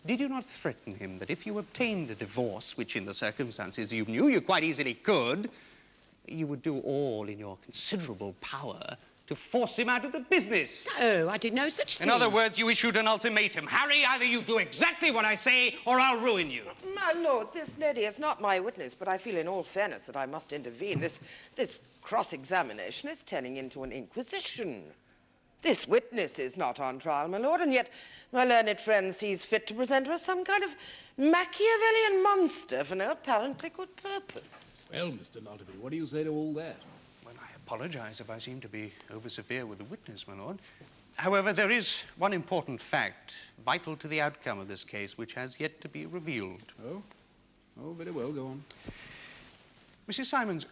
F: Did you not threaten him that if you obtained a divorce, which in the circumstances you knew you quite easily could, you would do all in your considerable power to force him out of the business?
N: No, I did no such thing.
F: In other words, you issued an ultimatum. Harry, either you do exactly what I say or I'll ruin you.
B: My lord, this lady is not my witness, but I feel in all fairness that I must intervene. This cross-examination is turning into an inquisition. This witness is not on trial, my lord, and yet my learned friend sees fit to present her as some kind of Machiavellian monster for no apparently good purpose.
G: Well, Mr. Notterby, what do you say to all that?
F: Well, I apologize if I seem to be over-severe with the witness, my lord. However, there is one important fact vital to the outcome of this case which has yet to be revealed.
G: Oh? Oh, very well, go on.
F: Mrs. Simons,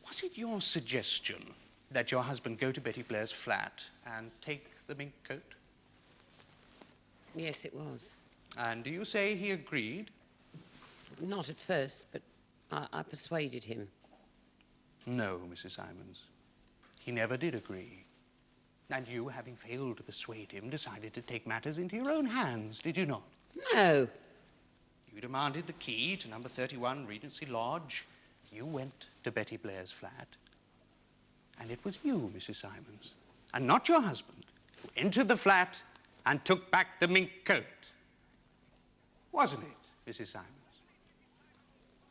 F: was it your suggestion that your husband go to Betty Blair's flat and take the mink coat?
N: Yes, it was.
F: And do you say he agreed?
N: Not at first, but I persuaded him.
F: No, Mrs. Simons. He never did agree. And you, having failed to persuade him, decided to take matters into your own hands, did you not?
N: No.
F: You demanded the key to number 31 Regency Lodge. You went to Betty Blair's flat. And it was you, Mrs. Simons, and not your husband, who entered the flat and took back the mink coat. Wasn't it, Mrs. Simons?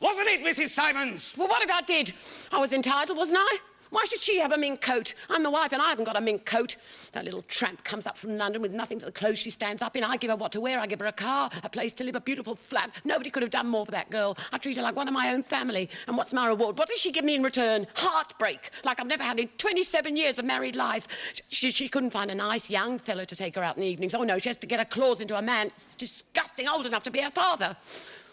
F: Wasn't it, Mrs. Simons?
N: Well, what if I did? I was entitled, wasn't I? Why should she have a mink coat? I'm the wife and I haven't got a mink coat. That little tramp comes up from London with nothing but the clothes she stands up in. I give her what to wear. I give her a car, a place to live, a beautiful flat. Nobody could have done more for that girl. I treat her like one of my own family. And what's my reward? What does she give me in return? Heartbreak, like I've never had in 27 years of married life. She couldn't find a nice young fellow to take her out in the evenings. Oh, no, she has to get her claws into a man disgusting old enough to be her father.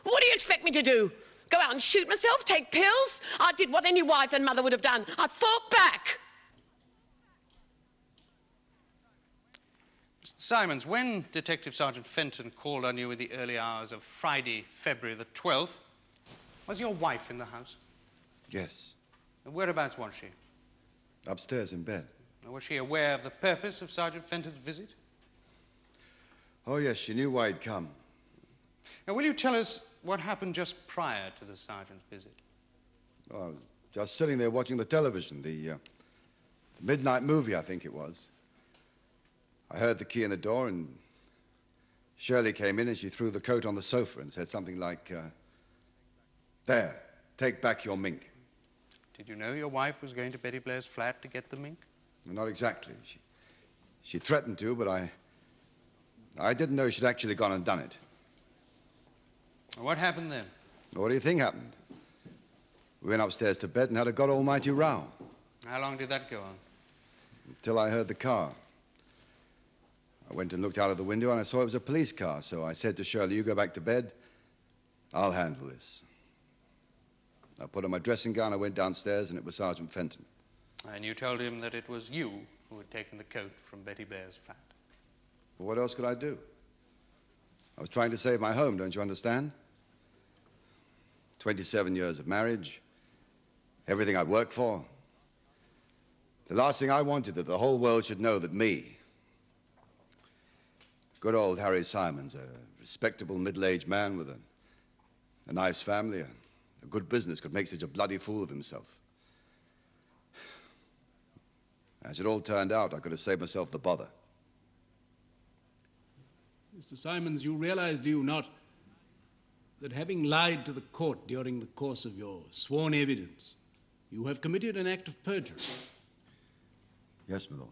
N: What do you expect me to do? Go out and shoot myself? Take pills? I did what any wife and mother would have done. I fought back.
F: Mr. Simons, when Detective Sergeant Fenton called on you in the early hours of Friday, February the 12th, was your wife in the house?
M: Yes.
F: And whereabouts was she?
M: Upstairs in bed.
F: And was she aware of the purpose of Sergeant Fenton's visit?
M: Oh, yes, she knew why he'd come.
F: Now, will you tell us what happened just prior to the sergeant's visit?
M: Oh, I was just sitting there watching the television, the midnight movie, I think it was. I heard the key in the door, and Shirley came in, and she threw the coat on the sofa and said something like, there, take back your mink.
F: Did you know your wife was going to Betty Blair's flat to get the mink?
M: Well, not exactly. She threatened to, but I didn't know she'd actually gone and done it.
F: What happened then?
M: What do you think happened? We went upstairs to bed and had a God Almighty row.
F: How long did that go on?
M: Until I heard the car. I went and looked out of the window and I saw it was a police car, so I said to Shirley, you go back to bed, I'll handle this. I put on my dressing gown, I went downstairs, and it was Sergeant Fenton.
F: And you told him that it was you who had taken the coat from Betty Blair's flat?
M: Well, what else could I do? I was trying to save my home, don't you understand? 27 years of marriage, everything I'd worked for. The last thing I wanted that the whole world should know that me, Good old Harry Simons, a respectable middle-aged man with a nice family, a good business, could make such a bloody fool of himself. As it all turned out, I could have saved myself the bother.
G: Mr. Simons, you realize, do you not, that having lied to the court during the course of your sworn evidence, you have committed an act of perjury?
M: Yes, my lord.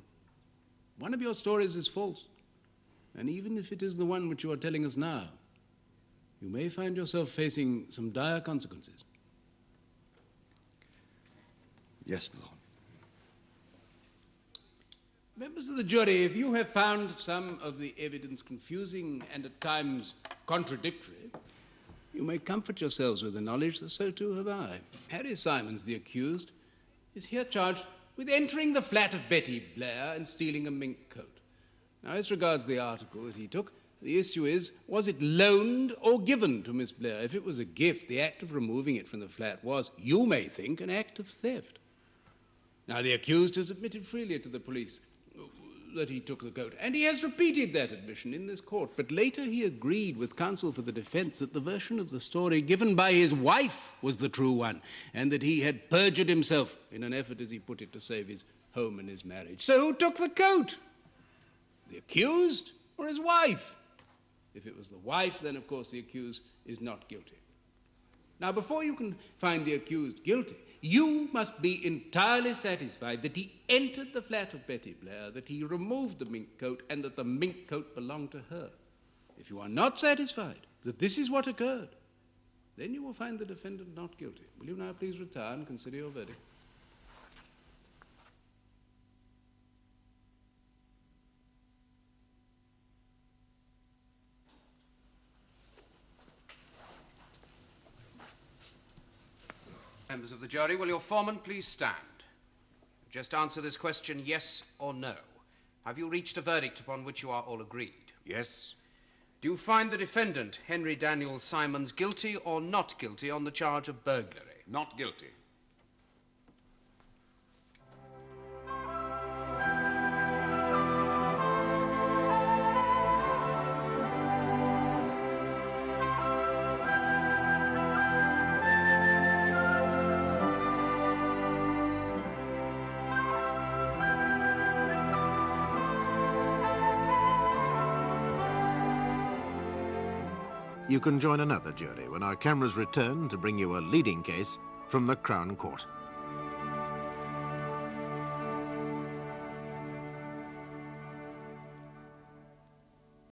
G: One of your stories is false, and even if it is the one which you are telling us now, you may find yourself facing some dire consequences.
M: Yes, my lord.
G: Members of the jury, if you have found some of the evidence confusing and at times contradictory, you may comfort yourselves with the knowledge that so too have I. Harry Simons, the accused, is here charged with entering the flat of Betty Blair and stealing a mink coat. Now, as regards the article that he took, the issue is, was it loaned or given to Miss Blair? If it was a gift, the act of removing it from the flat was, you may think, an act of theft. Now, the accused has admitted freely to the police that he took the coat, and he has repeated that admission in this court, but later he agreed with counsel for the defense that the version of the story given by his wife was the true one, and that he had perjured himself in an effort, as he put it, to save his home and his marriage. So who took the coat? The accused or his wife? If it was the wife, then of course the accused is not guilty. Now, before you can find the accused guilty, you must be entirely satisfied that he entered the flat of Betty Blair, that he removed the mink coat, and that the mink coat belonged to her. If you are not satisfied that this is what occurred, then you will find the defendant not guilty. Will you now please retire and consider your verdict?
L: Members of the jury, will your foreman please stand? Just answer this question, yes or no. Have you reached a verdict upon which you are all agreed?
F: Yes.
L: Do you find the defendant, Henry Daniel Simons, guilty or not guilty on the charge of burglary?
F: Not guilty.
A: You can join another jury when our cameras return to bring you a leading case from the Crown Court.